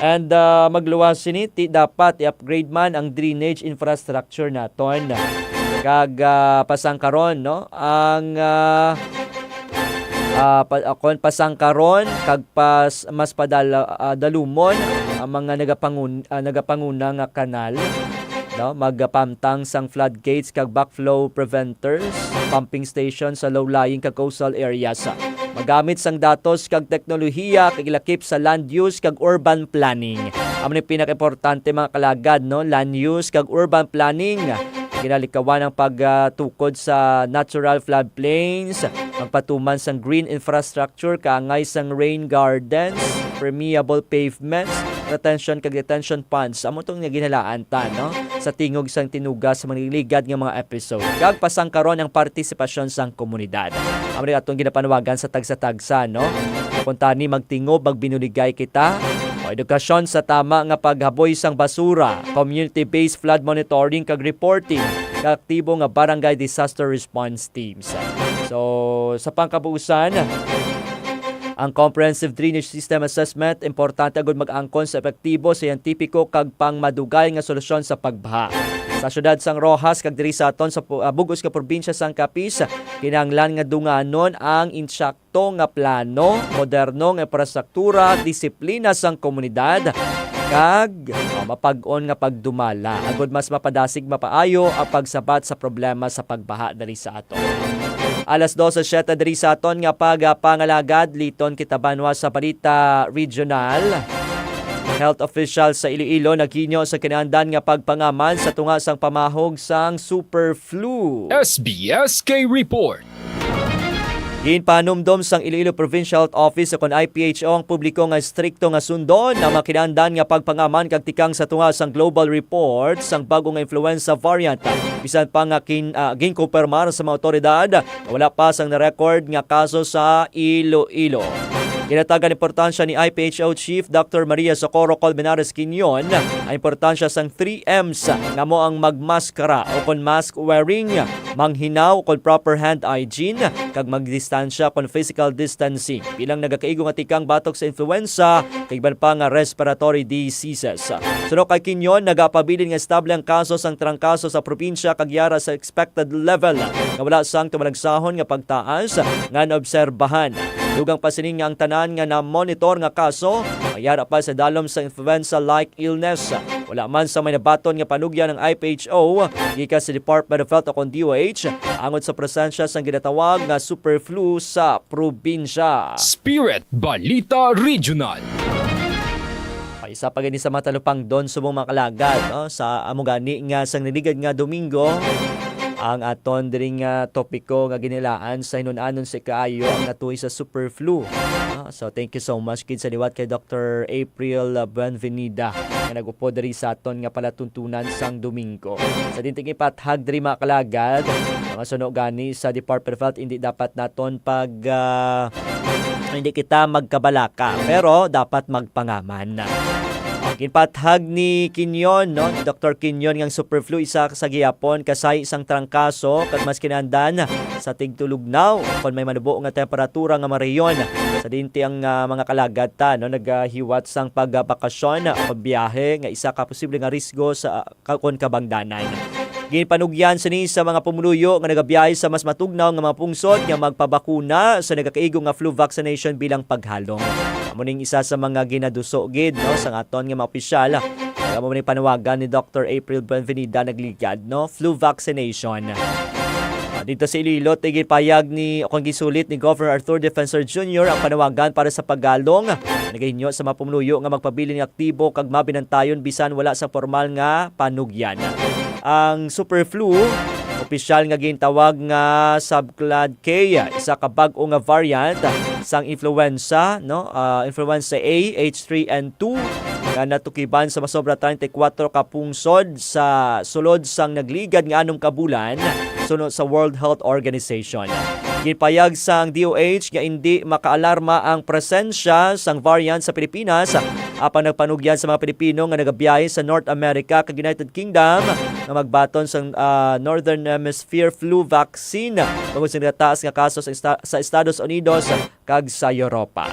And magluwas siniti dapat i-upgrade man ang drainage infrastructure naton. Kag pasangkaron, no? Ang pasangkaron kag mas dalumon ang mga nagapanguna nga kanal, no, magpamtang sang floodgates kag backflow preventers, pumping station sa low-lying kag coastal areas. Magamit sang datos kag teknolohiya kag ilakip sa land use kag urban planning. Amo ni pinaka-importante mga kalagad, no, land use kag urban planning. Ginalikawan ang pagtukod sa natural floodplains, magpatuman sang green infrastructure, kaangay sang rain gardens, permeable pavements, retention kag detention ponds. Amo tong ginalaan ta, no, sa tingog sang tinuga sa maniligad nga mga episode. Kag pasangkaron ang partisipasyon sang komunidad. Amo rin atong ginapanawagan sa tagsa-tagsa, no. Punta ni magtingob, magbinuligay kita. Edukasyon sa tama nga paghaboy sang basura, community-based flood monitoring kag reporting, kag aktibo nga barangay disaster response teams. So, sa pangkabuusan, ang Comprehensive Drainage System Assessment, importante agad mag-angkon sa epektibo, siyentipiko kag pangmadugay nga solusyon sa pagbaha. Sa syudad sang Rojas kag diri sa aton sa Bugos nga probinsya sang Capiz, kinahanglan nga dunganon ang insakto nga plano, moderno nga infrastruktura, disiplina sang komunidad kag mapag-on nga pagdumala. Agud mas mapadasig mapaayo ang pagsabat sa problema sa pagbaha diri sa aton. Alas 12:07 diri sa aton nga pangalagad liton kita banwa sa balita regional. Health official sa Iloilo naghinyo sa kinahanglan nga pagpangaman sa tunga sang pamahog sang super flu. SBSK Report. Ginpanumdom sang Iloilo Provincial Health Office kon IPHO ang publiko nga strikto nga sundon na makinahanglan nga pagpangaman kag tikang sa tunga sang global report sang bago nga influenza variant. Bisan pa nga ginkumpirmar sa mga otoridad wala pa sang na-record nga kaso sa Iloilo. Ginatagan importansya ni IPHO Chief Dr. Maria Socorro Colmenares Quinion ang importansya sang 3Ms nga mo ang magmaskara o kon mask wearing, manghinaw kon proper hand hygiene, kag magdistansya kon physical distancing. Bilang nagakaigo nga tikang batok sa influenza, kag iban pa nga respiratory diseases. Suno kay Quinion, nagapabilin nga estable ang kaso sang trangkaso sa probinsya kag yara sa expected level nga wala sang tumalagsahon nga pagtaas nga naobserbahan. Dugang pasining nga ang tanan nga na-monitor nga kaso, mayara pa sa dalom sa influenza-like illness. Wala man sa may nabaton nga panugyan ng IPHO, gikan sa Department of Health o DOH, angod sa presensya sang ginatawag nga super flu sa probinsya. Spirit Balita Regional. Isa pa gani sa matalupang don subong mga kalagad, no? Sa amugani nga sang niligad nga Domingo, ang aton diri nga topiko nga ginilaan sa hinunanon si kaayo ang natuy sa super flu. So thank you so much kid sa liwat kay Dr. April Buenvenida nga nagupo diri sa aton nga palatuntunan sang Domingo. Sa dinting ipathag diri mga kalagad, mga suno gani sa Department of Health hindi dapat naton hindi kita magkabalaka pero dapat magpangaman. Ginpathag ni Quinion, no? Dr. Quinion ngang superflu isa sa gihapon kasay isang trangkaso kag mas kinahanglan sa tigtulugnaw kon may manubo nga temperatura nga mareyon sa dinti ang mga kalagad ta, no, naghiwat sang pagbakasyon o biyahe nga isa ka posible nga risgo sa kon kabangdanan. Ginpanugyan sini sa mga pumuluyo nga nagabiyahe sa mas matugnaw nga mga pungsod nga magpabakuna sa nagakaigo nga flu vaccination bilang paghalong. Amo ning isa sa mga ginaduso gid, no, sa aton nga mga opisyal. Amo ning panawagan ni Dr. April Buenvenida nagligad, no, flu vaccination. Dito sa Iloilo, tigipayag ni o gisulit ni Governor Arthur Defensor Jr. ang panawagan para sa paggalong. Nagahinyo sa mapumuluyo nga magpabili ng aktibo kag mabinantayon bisan wala sa formal nga panugyan. Ang superflu opisyal nga gintawag nga subclad K, isa ka bag-o nga variant sang influenza, no? Influenza A, H3N2 nga natukiban sa masobra 34 ka pungsod sa sulod sang nagligad nga anong kabulan sunod sa World Health Organization. Gipayag sang DOH nga hindi makaalarma ang presensya sang variant sa Pilipinas apan nagpanugyan sa mga Pilipino nga nagabiyahe sa North America kag United Kingdom nga magbaton sa Northern Hemisphere flu vaccine tungod sa nagataas nga kaso sa Estados Unidos kag sa Europa.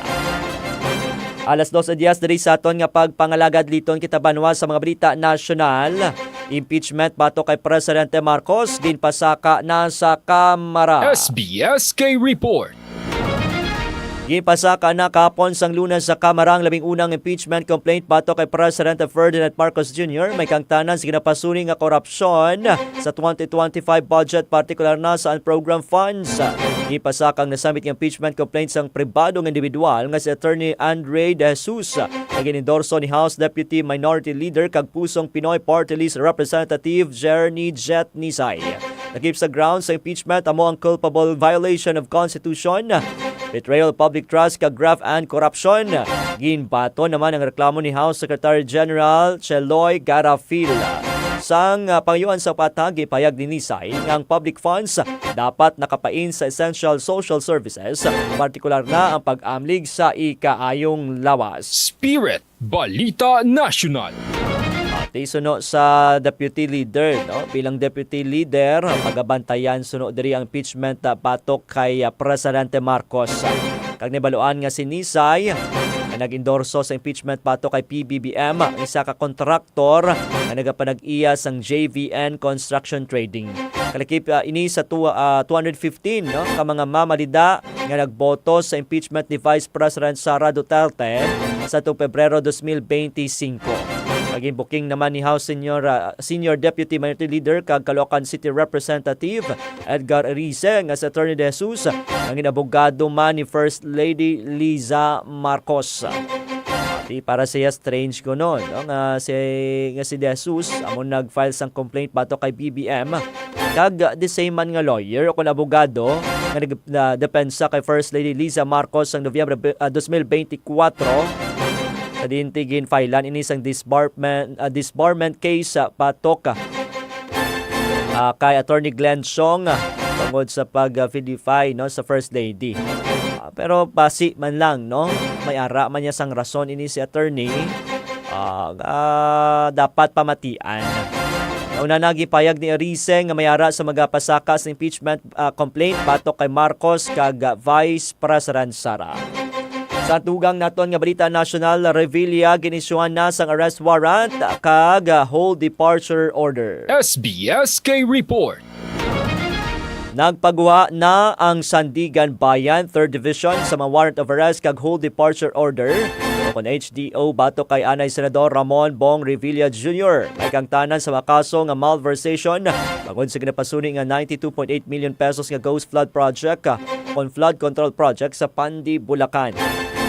Alas 2:10 diri sa aton nga pagpangalagad liton kita banwa sa mga balita nasyonal. Impeachment bato kay Presidente Marcos ginpasaka na sa Kamara. SBSK Report. Ginpasaka na kahapon sang Lunes sa Kamara ang labing unang impeachment complaint bato kay Presidente Ferdinand Marcos Jr. May kangtanan sa ginapasuni nga korupsyon sa 2025 budget, partikular na sa unprogrammed funds. Ginpasaka ang nasamit ng impeachment complaint sang pribadong individual nga si Attorney Andre De Jesus na ginendorso ni House Deputy Minority Leader kag pusong Pinoy Party List Representative Jerny Jet Nisay. Nakip sa ground sa impeachment amo ang culpable violation of Constitution, betrayal of public trust kag graft and corruption. Ginbato naman ang reklamo ni House Secretary General Cheloy Garafil. Sang pangayuan sa patag, ipayag ni Nisay nga ang public funds dapat nakapain sa essential social services, partikular na ang pag-amlig sa ikaayong lawas. Spirit Balita National. Suno sa Deputy Leader, no? Bilang Deputy Leader, pagabantayan suno diri ang impeachment batok kay Presidente Marcos. Kag nibaluan nga si Nisay na nag-endorso sa impeachment batok kay PBBM, isa ka kontraktor na nagapanag-iya sang JVN Construction Trading. Kalakip ini sa 215 no ka mga mamalida nga nagboto sa impeachment ni Vice President Sara Duterte sa Pebrero 2025. Naging booking naman ni House Senior Deputy Minority Leader kag Caloocan City Representative Edgar Erice nga sa Attorney De Jesus ang inabogado man ni First Lady Liza Marcos. Di para siya strange ko noon, no? si De Jesus amon nag-file sang complaint bato kay BBM kag the same man nga lawyer o kun abogado nga nagdepensa kay First Lady Liza Marcos sang Nobyembre 2024. Sa dintigin filean ini sang disbarment case patok kay Attorney Glenn Song tungod sa pag-filify no sa First Lady. Pero basi man lang no, may ara man niya sang rason ini si attorney dapat pamatian. Una nagipayag ni Erice nga may ara sa magapasaka sa impeachment complaint patok kay Marcos kag Vice President Sara. Sa tugang naton nga balita national, Revilla ginisyuhan na sang arrest warrant kag hold departure order. SBSK Report. Nagpagawa na ang Sandigan Bayan 3rd Division sa mga warrant of arrest kag hold departure order kon HDO bato kay Anay Senador Ramon Bong Revilla Jr. May kangtanan sa makaso nga malversation bangod sa ginapasuni nga 92.8 million pesos nga Ghost Flood Project kon flood control project sa Pandi, Bulacan.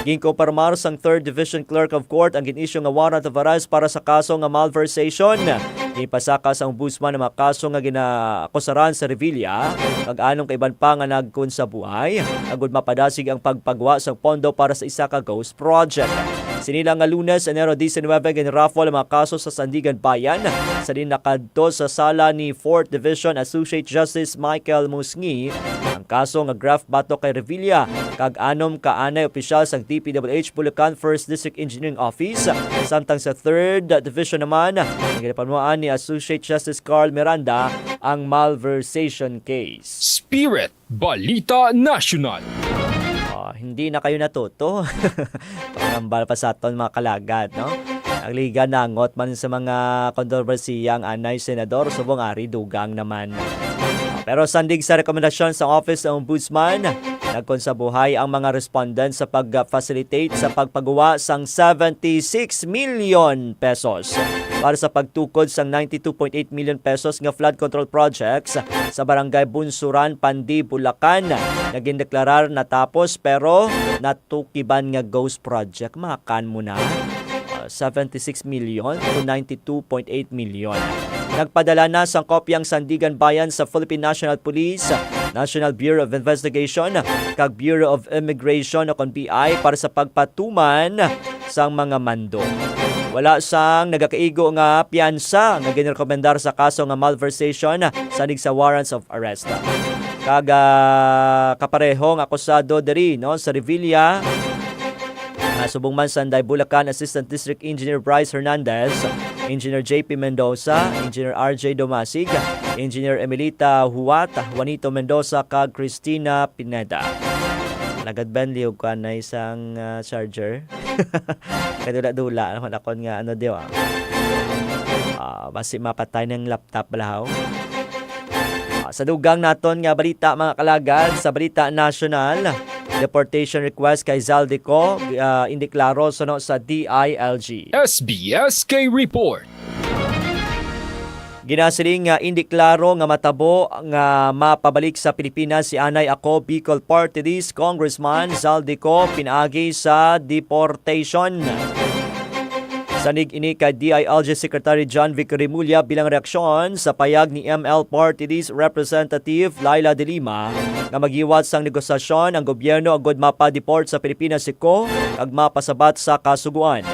Ginkumpirmar sang 3rd Division Clerk of Court ang ginisyu nga warrant of arrest para sa kaso nga malversation. Ipasaka sa ombudsman ang mga kaso nga ginaakusaran sa Revilla kag anong kaiban pa nga nagkun sa buhay agud mapadasig ang pagpagwa sa pondo para sa isa ka ghost project. Sinila nga Lunes, Enero 19, ginraffle ang mga kaso sa Sandigan Bayan sa dinakadto sa sala ni 4th Division Associate Justice Michael Musngi ang kaso nga graft bato kay Revilla kag anom ka anay opisyal sa DPWH Bulacan 1st District Engineering Office. Samtang sa 3rd Division naman, nagpanuan ni Associate Justice Carl Miranda ang malversation case. Spirit Balita National. Hindi na kayo natuto. Pangambal pa sa aton mga kalagad, no? Ang liga nangot man sa mga kontrobersiyang anay senador subong ari dugang naman. Pero sandig sa rekomendasyon sa Office ng Ombudsman, nagkonsabuhay ang mga respondents sa pag-facilitate sa pagpagawa sang 76 million pesos para sa pagtukod sang 92.8 million pesos nga flood control projects sa barangay Bunsuran, Pandi, Bulacan. Naging deklarar natapos pero natukiban nga ghost project. Makan mo na. 76 million to 92.8 million. Nagpadala na sang kopyang Sandigan Bayan sa Philippine National Police, National Bureau of Investigation, kag Bureau of Immigration o BI para sa pagpatuman sang mga mando. Wala sang nagakaigo nga piyansa nga ginrekomendar sa kaso nga malversation sanig sa warrants of arrest. Kaga kaparehong akusado diri no sa Revilla, subong man Sanday, Bulacan, Assistant District Engineer Bryce Hernandez, Engineer JP Mendoza, Engineer RJ Domasig, Engineer Emilita Huat, Juanito Mendoza, kag Cristina Pineda. Nagad-ban liog ka na isang charger. Kadula-dula naman ako nga ano diyo. Basi mapatay ng laptop balahaw. Sa dugang naton nga balita mga kalagad, sa balita national, deportation request kay Zaldico indiklaro suno sa DILG. SBSK Report. Ginasiling nga indiklaro nga matabo nga mapabalik sa Pilipinas si Anay Ako Bicol Party List Congressman Zaldico pinaagi sa deportation. Sanig ini kay DILG Secretary John Vic Remulla bilang reaksyon sa payag ni ML Party List Representative Laila de Lima nga magiwat sang negosasyon ang gobyerno agud mapa-deport sa Pilipinas si Ko kag mapasabat sa kasuguan.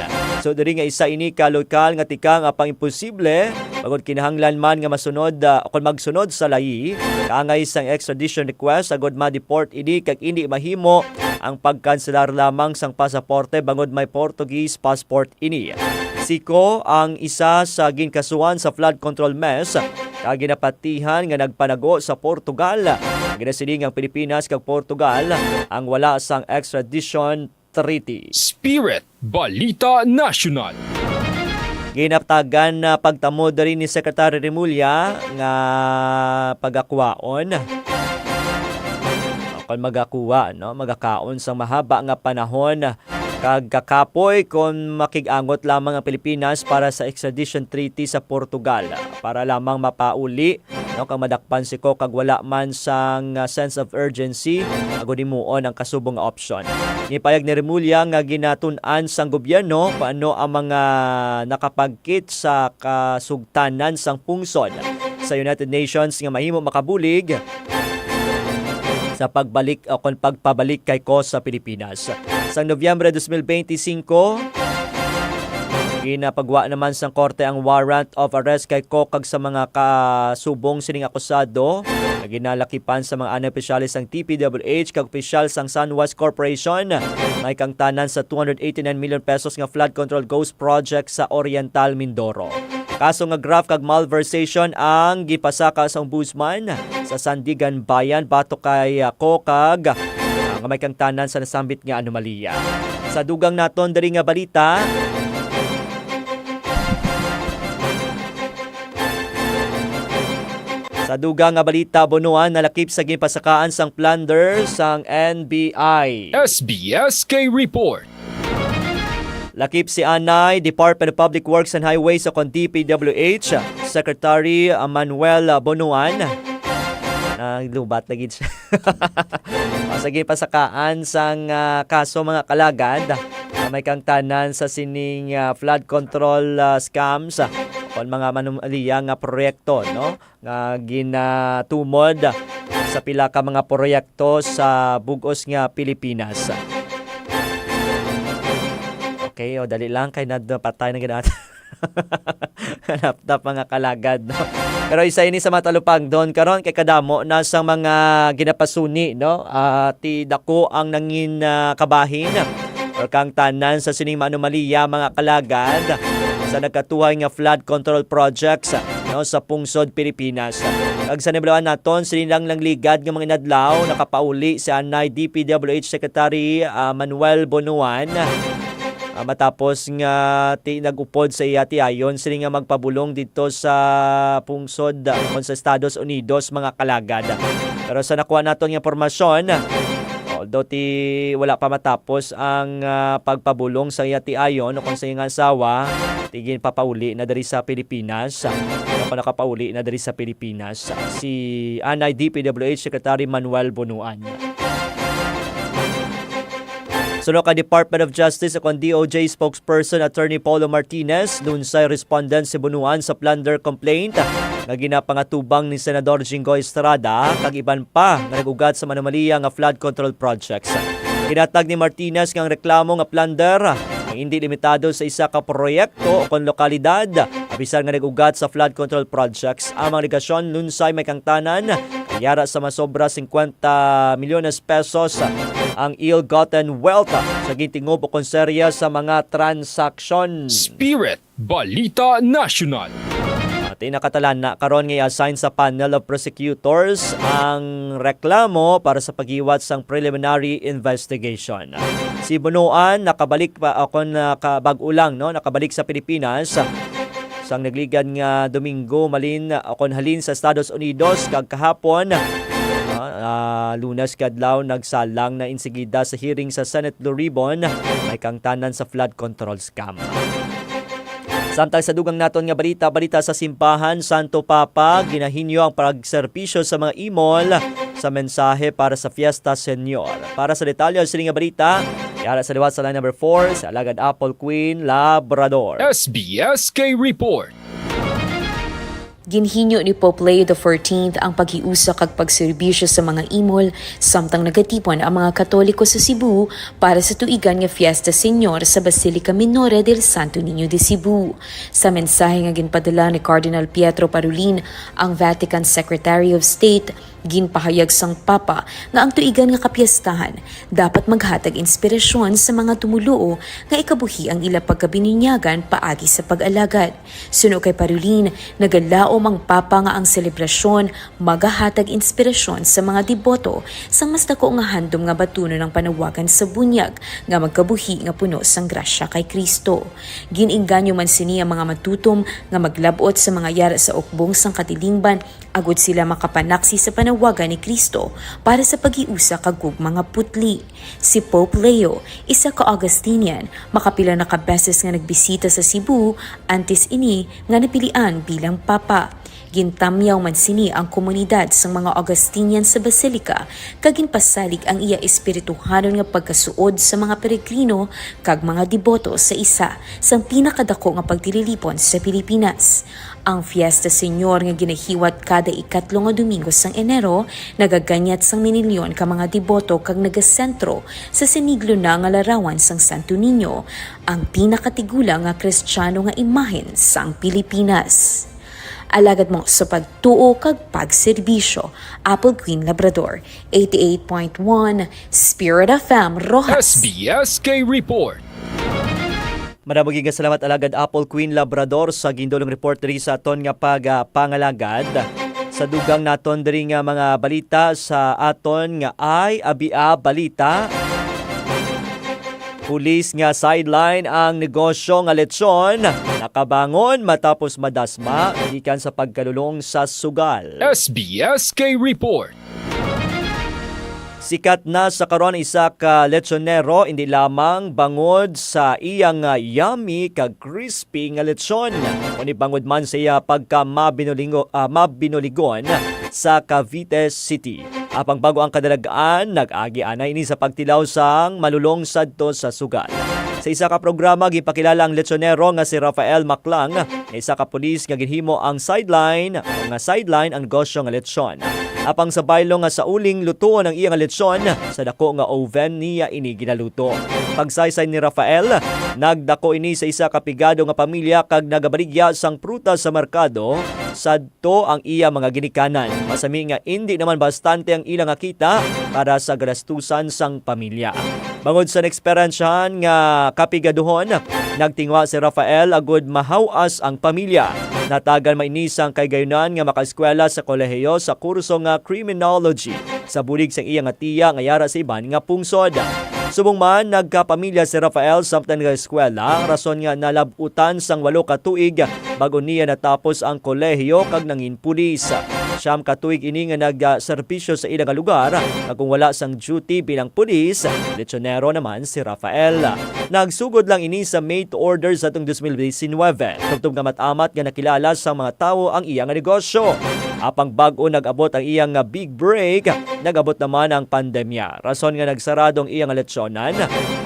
So diri nga isa ini ka lokal nga tika nga pang-imposible bagod kinahanglan man nga masunod kung magsunod sa layi kaangay sang extradition request agud ma-deport ini kag hindi mahimo ang pagkanselar lamang sang pasaporte bangod may Portuguese passport ini. Siko ang isa sa ginkasuhan sa flood control mess kag ginapatihan nga nagpanago sa Portugal. Ginasiling ang Pilipinas kag Portugal ang wala sang extradition treaty. Spirit Balita National. Ginaptagan na pagtamo diri ni Secretary Remulla nga pagakwaon kung magakuha, no? Magakaon sa mahaba nga panahon kag kakapoy kung makigangot lamang ang Pilipinas para sa extradition treaty sa Portugal para lamang mapauli no kang madakpan si Ko kag wala man sang sense of urgency agud himuon ang kasubong option. Nipayag ni Remulla nga ginatun-an sang gobyerno paano ang mga nakapagkit sa kasugtanan sang pungsod sa United Nations nga mahimo makabulig sa pagbalik o kung pagpabalik kay Ko sa Pilipinas. Sa Nobyembre 2025, ginapagwa naman sa korte ang warrant of arrest kay Ko kag sa mga kasubong sining akusado na ginalakipan sa mga anay opisyalis ng TPWH kag opisyal sang Sunwest Corporation may kangtanan sa 289 million pesos nga flood control ghost project sa Oriental Mindoro. Kaso nga graft kag malversation ang gipasaka sa ombudsman sa Sandigan Bayan batok kay Ko kag nga may kangtanan sa nasambit nga anomalya. Sa dugang naton diri nga balita, Bonuan nalakip sa gipasakaan sang plunder sang NBI. SBSK Report. Lakip si Anay, Department of Public Works and Highways o DPWH, Secretary Manuel Bonuan. Lubat lagi siya. Sige pasakaan sang kaso mga kalagad. May kangtanan sa sining flood control scams o mga manumalya nga proyekto no? Nga ginatumod sa pila ka mga proyekto sa bugos nga Pilipinas. Okay, dali lang kay patay na ginaat. Laptop mga kalagad. No? Pero isa ini sa matalupang doon karon kay kadamo na sa mga ginapasuni no. Ti dako ang nangin kabahin or kang tanan sa sining anomalya mga kalagad sa nagkatuhay nga flood control projects no sa pungsod Pilipinas. Kag sa niblawan naton sinilang lang ligad nga mga inadlaw nakapauli si Anay DPWH Secretary Manuel Bonuan. Matapos nga nagupod sa iyati ayon sila nga magpabulong dito sa pungsod sa Estados Unidos mga kalagad. Pero sa nakuha naton nga impormasyon Although wala pa matapos ang pagpabulong sa iya ti ayon o kung sa iyang asawa, tigin papauli na dari sa Pilipinas. Wala pa nakapauli na dari sa Pilipinas. Si Anay DPWH Secretary Manuel Bunuan. Sunod ka Department of Justice akong DOJ spokesperson Attorney Paulo Martinez dun sa respondent si Bunuan sa plunder complaint nga ginapangatubang ni Senador Jinggoy Estrada kag iban pa nga nagugat sa Manamaliya nga flood control projects. Ginatag ni Martinez nga ang reklamo nga plunder ang hindi limitado sa isa ka proyekto o kon lokalidad abisan nga nagugat sa flood control projects. Ang mga ligasyon lunsay may kangtanan kayara sa masobra 50 milyones pesos ang ill-gotten wealth sa gintingob o konserya sa mga transaksyon. Spirit Balita National. At inakatalan na karon nga i-assign sa panel of prosecutors ang reklamo para sa paghiwat sang preliminary investigation. Si Bunuan nakabalik pa ako nakabag-ulang nakabalik sa Pilipinas sang nagligan nga Domingo malin akon halin sa Estados Unidos kag kahapon Lunes kadlaw nagsalang na insigida sa hearing sa Senate Blue Ribbon may kangtanan sa flood control scam. Samtang sa dugang naton nga balita sa simbahan Santo Papa ginahinyo ang pagserbisyo sa mga imol sa mensahe para sa Fiesta Senior. Para sa detalye sa nga balita, yara sa liwat sa line number 4 sa Alagad Apple Queen Labrador. SBSK Report. Ginhinyo ni Pope Leo XIV ang paghiusa kag pagserbisyo sa mga imol samtang nagatipon ang mga Katoliko sa Cebu para sa tuigan nga Fiesta Senior sa Basilica Minore del Santo Niño de Cebu. Sa mensahe nga ginpadala ni Cardinal Pietro Parolin, ang Vatican Secretary of State, ginpahayag sang Papa nga ang tuigan nga kapiyastahan dapat maghatag inspirasyon sa mga tumuluo nga ikabuhi ang ila pagkabininyagan paagi sa pag-alagad. Suno kay Parolin, nagalaom ang Papa nga ang selebrasyon magahatag inspirasyon sa mga deboto sang mas dako nga handom nga batunon ng panawagan sa bunyag nga magkabuhi nga puno sang grasya kay Kristo. Giningganyo man sini ang mga matutom nga maglabot sa mga yara sa ukbong sang katilingban agud sila makapanaksi sa panawagan ni Kristo para sa pag-iusa kag mga putli. Si Pope Leo, isa ka Augustinian, makapila na ka beses nga nagbisita sa Cebu antes ini nga napilian bilang Papa. Gintamyaw man sini ang komunidad sang mga Augustinian sa Basilica kag ginpasalig ang iya espirituhanon nga pagkasuod sa mga peregrino kag mga deboto sa isa sang pinakadako nga pagtililipon sa Pilipinas. Ang Fiesta Senior nga ginahiwat kada ikatlong nga Domingo sang Enero nagaganyat sang minilyon ka mga deboto kag nagasentro sa siniglo na nga larawan sang Santo Niño, ang pinakatigulang nga Kristiyano nga imahen sang Pilipinas. Alagad mo sa pagtuo kag pagserbisyo. Apple Queen Labrador, 88.1 Spirit FM Rojas. SBSK Report. Maraming salamat Alagad Apple Queen Labrador sa gindulong report diri sa aton nga pangalagad. Sa dugang naton diri nga mga balita sa aton nga ay abia balita. Pulis nga sideline ang negosyo nga lechon nakabangon matapos madasma gikan sa pagkalulong sa sugal. SBSK Report. Sikat na sa karon isa ka lechonero hindi lamang bangod sa iyang yummy kag crispy nga lechon. Kuni bangod man sa iya pagka mabinuligon sa Cavite City. Apang bago ang kadalagaan, nag-agi anay ini sa pagtilaw sang malulong sadto sa sugal. Sa isa ka programa, gipakilala ang lechonero nga si Rafael Maclang, isa ka pulis nga ginhimo ang sideline ang negosyo nga lechon. Apang sa baylo nga sa uling lutuon ang iyang lechon, sa dako nga oven niya ini ginaluto. Pagsaysay ni Rafael, nagdako ini sa isa ka pigado nga pamilya kag nagabaligya sang prutas sa merkado, sadto ang iya mga ginikanan. Masami nga hindi naman bastante ang ilang kita para sa gastusan sang pamilya. Bangod sa eksperyensyahan nga kapigaduhon, nagtingwa si Rafael agud mahawas ang pamilya. Natagan mainisang kay gayunan nga makaeskwela sa kolehiyo sa kurso nga criminology sa bulig sang iya nga tiya nga yara sa iban nga pungsod. Subong man nagkapamilya si Rafael samtang nga eskwela, rason nga nalabutan sang 8 ka tuig bago niya natapos ang kolehiyo kag nangin pulis. Siyam katuig ini nga nagserbisyo sa ilang lugar na kung wala sang duty bilang pulis, lechonero naman si Rafael. Nagsugod lang ini sa made to order sa atong 2019. Tugtog nga matamat nga nakilala sa mga tao ang iyang negosyo. Apang bag-o nag-abot ang iyang big break, nag-abot naman ang pandemya. Rason nga nagsaradong iyang lechyonan.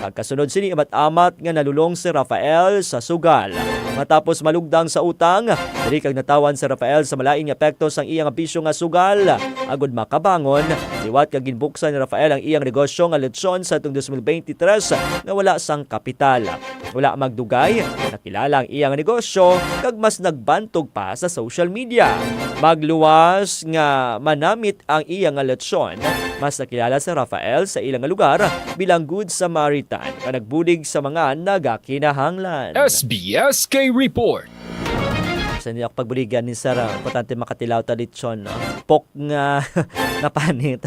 Pagkasunod sini amat-amat nga nalulong si Rafael sa sugal. Matapos malugdang sa utang, diri kag natawan si Rafael sa malaing epekto sang iyang bisyo nga sugal. Agod makabangon, liwat kag ginbuksan ni Rafael ang iyang negosyo nga lechon sa atong 2023 nga wala sang kapital. Wala magdugay, nakilala ang iyang negosyo kag mas nagbantog pa sa social media. Magluwas nga manamit ang iyang lechon, mas nakilala si Rafael sa ilang lugar bilang Good Samaritan nga nagbulig sa mga nagakinahanglan. SBSK Report. Sa niya pagbuligan ni Sir, importante makatilaw ta lechon, no? Pok nga napanit.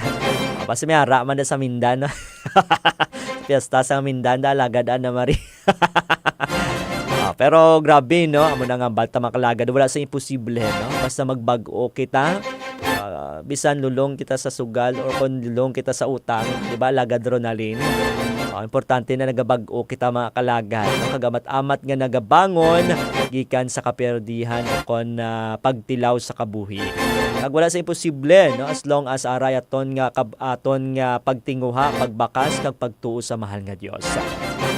Basta may hara man na sa Mindan. Piyesta sa Mindan, alagadaan na mari. Pero grabe, no? Amo na nga balta makalagad. Wala sa imposible, no? Basta magbag-o kita, bisan lulong kita sa sugal or kung lulong kita sa utang, di ba? Lagad ronalin. Importante na nagabag-o kita mga kalagad. No? Kagamat-amat nga nagabangon, gikan sa kaperdihan o kon pagtilaw sa kabuhi. Kag wala sa imposible, no? As long as aray aton nga pagtinguha, pagbakas kag pagtuo sa mahal nga Dios.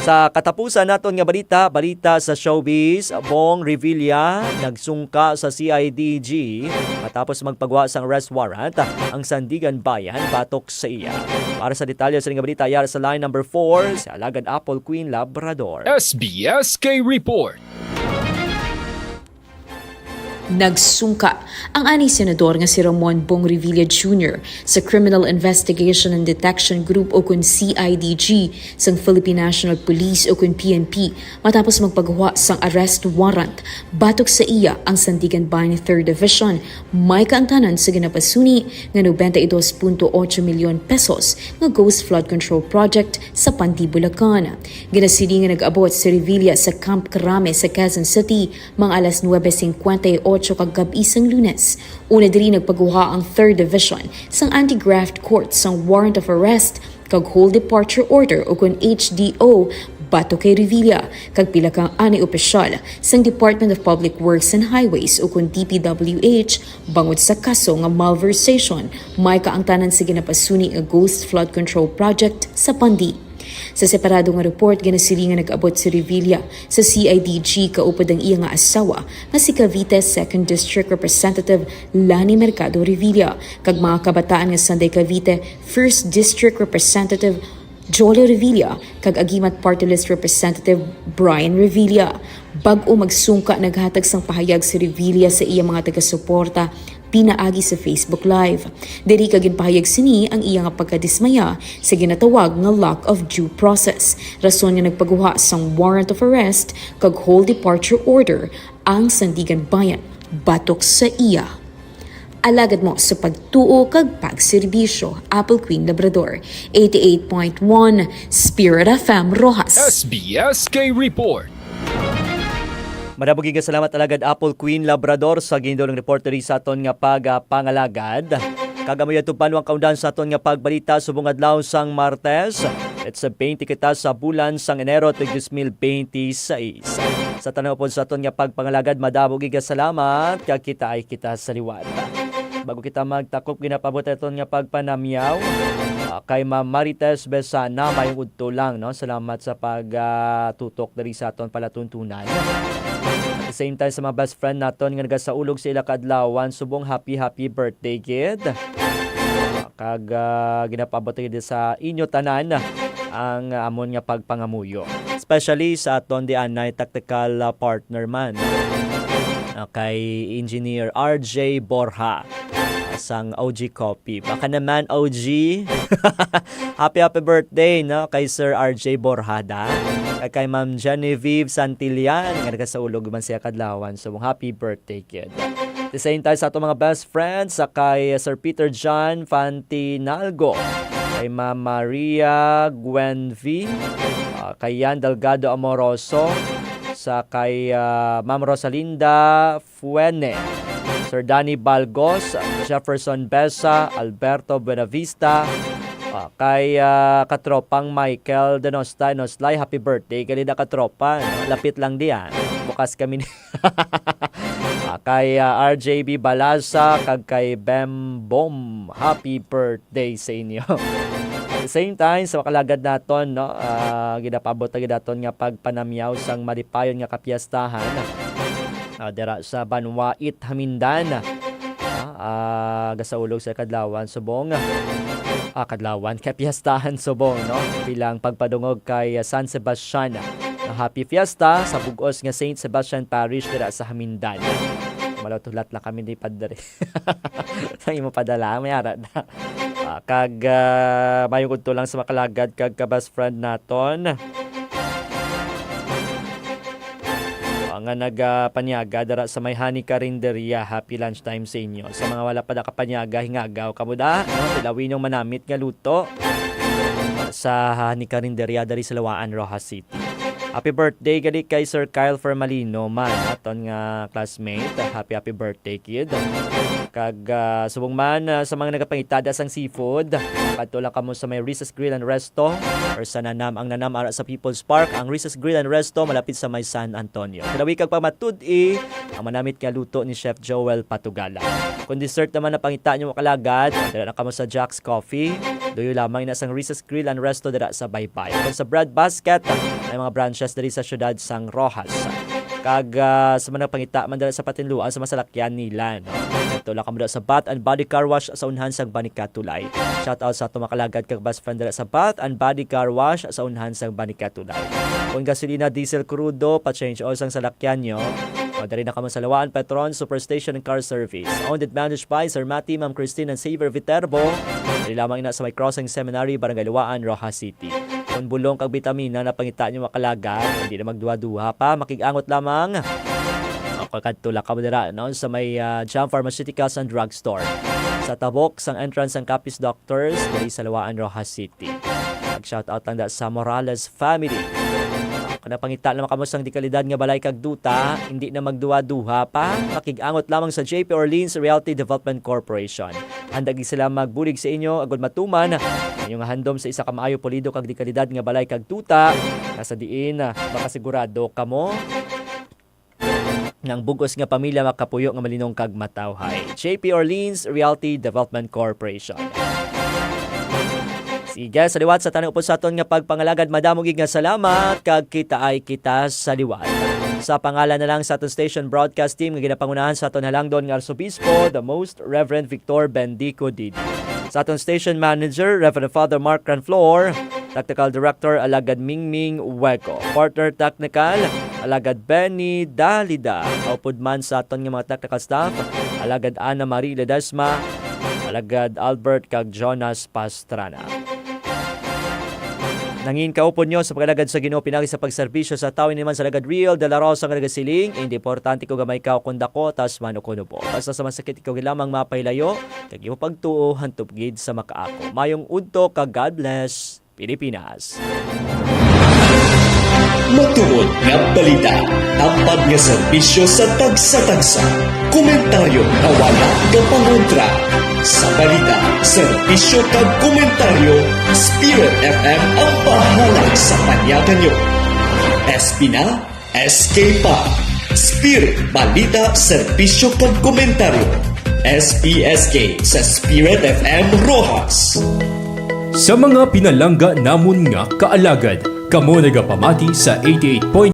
Sa katapusan naton nga balita sa showbiz, Bong Revilla nagsungka sa CIDG matapos magpagawa sang arrest warrant ang Sandigan Bayan batok sa iya. Para sa detalye sa nga balita, yara sa line number 4 si Alagad Apple Queen Labrador. SBSK Report. Nagsungka ang ani senador nga si Ramon Bong Revilla Jr. sa Criminal Investigation and Detection Group o kun CIDG sang Philippine National Police o kun PNP matapos magpagawa sang arrest warrant batok sa iya ang Sandigan Bayan 3rd Division. May kaangtanan sa ginapasuni nga 92.8 milyon pesos nga Ghost Flood Control Project sa Pandi, Bulacan. Ginasili nga nag-abot si Revilla sa Camp Crame sa Quezon City mga alas 9:58 kagabi isang Lunes. Una diri nagpagawa ang 3rd Division sang Anti-Graft Court sang Warrant of Arrest kag Whole Departure Order o kun HDO bato kay Revilla kag pila kang ani opisyal sang Department of Public Works and Highways o kun DPWH bangod sa kaso nga malversation may kaangtanan sa ginapasuni nga Ghost Flood Control Project sa Pandi. Sa separado nga report, ginasili nga nag-abot si Revilla sa CIDG kaupod ang iya nga asawa nga si Cavite 2nd District Representative Lani Mercado Revilla kag mga kabataan nga Sanday Cavite 1st District Representative Jolie Revilla kag Agimat Party List Representative Brian Revilla. Bag-o magsungka naghatag sang pahayag si Revilla sa iya mga taga-suporta pinaagi sa Facebook Live. Diri kag ginpahayag sini ang iya nga pagkadismaya sa ginatawag nga lack of due process. Rason nga nagpagawa sang warrant of arrest kag whole departure order ang Sandigan Bayan batok sa iya. Alagad mo sa pagtuo kag pagserbisyo. Apple Queen Labrador, 88.1 Spirit FM Rojas. SBSK Report. Madabugig salamat alagad Apple Queen Labrador sa ginidolong reporter sa aton nga pangalagad. Kagamoy tupan ang kaundan sa aton nga pagbalita subong adlaw sang Martes. It's a 20 kita sa bulan sang Enero 2026. Sa tanaw po sa aton nga pagpangalagad, madabugig salamat kag kita ay kita sa liwat. Bago kita magtakop ginapabot aton nga pagpanamyaw kay Ma'am Marites Besana may udto lang, no? Salamat sa pagtutok diri sa aton palatuntunan. At the same time sa mga best friend naton nga nagasaulog sa ila kadlawan, subong happy birthday kid. Kag ginapabot gid sa inyo tanan ang amon nga pagpangamuyo. Especially sa aton di anay tactical partner man. Kay Engineer RJ Borja sang OG Coffee. Baka naman OG. happy birthday, no, kay Sir RJ Borjada. Kay Ma'am Genevieve Santillan nga nagasaulog man siya kadlawan. So happy birthday kid. At the same time sa atong mga best friends sa kay Sir Peter John Fantinalgo, kay Ma'am Maria Gwenvi, kay Yan Delgado Amoroso, sa kay Ma'am Rosalinda Fuene, Sir Danny Balgos, Jefferson Besa, Alberto Buenavista, kay katropang Michael Denoslay, happy birthday kanina katropa, no? Lapit lang diyan, bukas kami ni kay RJB Balasa, kag kay Bem Bom, happy birthday sa inyo. At the same time, sa makalagad naton, no, ginapabot na ginaton nga pagpanamyaw sang malipayon nga kapiyastahan dira sa Banwait, Hamindan, gasaulog sa Kadlawan, Subong. Kadlawan, kapiyastahan Subong, no, bilang pagpadungog kay San Sebastian. Happy Fiesta sa bugos nga St. Sebastian Parish dira sa Hamindan. Malatulat lang kami ni Padre. Sa imo padala, may ara na. Kag mayong udto lang sa makalagad kag ka-best friend naton. Nga nagpanyaga dara sa may Honey Carinderia. Happy lunchtime sa inyo. Sa mga wala pa nakapanyaga, hingagaw kamuda, no? Tilawin yung manamit nga luto sa Honey Carinderia dari sa Lawaan, Rojas City. Happy birthday gali kay Sir Kyle Formalino man, aton nga classmate. Happy birthday kid. Kag subong man sa mga nagapangitada sang seafood, kadto lang kamo sa may Rice's Grill and Resto or sa Nanam, ang Nanam ara sa People's Park, ang Rice's Grill and Resto malapit sa may San Antonio. Kadawi kag pamatud-i ang manamit nga luto ni Chef Joel Patugala. Kung dessert naman na pangita nyo makalagad, dira na kamo sa Jack's Coffee. Doyo lamang na sang Rice's Grill and Resto dira sa Baybay. Kung sa Bread Basket, may mga branches diri sa syudad sang Rojas. Kag sa mga pangita man dira sa Patinluan sa masalakyan nila, no? Ito lang kamo sa Bath and Body Car Wash sa unhan sang Banicatulay. Shout out sa ato makalagad kag best friend dira sa Bath and Body Car Wash sa unhan sang Banicatulay. Kung gasolina, diesel, crudo, pa-change oil sang salakyan nyo, dari na kamo sa Lawaan Petron Superstation and Car Service. Owned and managed by Sir Mati, Ma'am Christine and Xavier Viterbo. Dari lamang ina sa may Crossing Seminary, Barangay Lawaan, Rojas City. Kung bulong kag bitamina na pangita nyo makalagad, hindi na magduha-duha pa, makigangot lamang. Kakadtula ka mo dira, no? Sa may Jam Pharmaceuticals and Drugstore. Sa tabok, sang entrance ng Capiz Doctors, dari sa Lawaan, Rojas City. Mag-shoutout lang da sa Morales Family. Kung pangita naman kamo sang di kalidad nga balay kag duta, hindi na magduwa-duha pa, makigangot lamang sa JP Orleans Realty Development Corporation. Handagi sila magbulig sa inyo agud matuman inyong handom sa isa ka maayo polido kag di kalidad nga balay kag duta, nasa diin makasigurado kamo ng bugos nga pamilya makapuyo nga malinong kag matawhay. JP Orleans Realty Development Corporation. Sige, sa liwat sa tanong po sa aton nga pagpangalagad, madamog nga salamat kag kita ay kita sa liwat. Sa pangalan na lang sa aton station broadcast team nga ginapangunahan sa aton halangdon nga Arsobispo, the Most Reverend Victor Bendico Didi. Sa aton station manager, Reverend Father Mark Ranflor, Technical Director Alagad Mingming Hueco, Partner Technical Alagad Benny Dalida, kaupod man sa aton nga mga technical staff, Alagad Ana Marie Ledesma, Alagad Albert kag Jonas Pastrana. Nangin kaupon nyo sa pagkalagad sa Ginoo pinagi sa pagserbisyo sa tawin naman sa Lagad Real de la Rosa nga nagasiling, hindi importante ko gamay ka o kunda ko, tas manukuno po. Basta sa masakit ikaw lamang mapailayo, kag imo pagtuo, hantop gid sa makaako. Mayong udto kag God bless, Pilipinas. Matungod nga balita, tampad nga serbisyo sa tagsa-tagsa, komentaryo na wala nga pangontra. Sa balita, serbisyo kag komentaryo, Spirit FM ang bahala sa panyagan nyo. SP na, SK pa. Spirit, balita, serbisyo kag komentaryo. SPSK sa Spirit FM Rojas. Sa mga pinalangga namon nga kaalagad, kamo nagapamati sa 88.9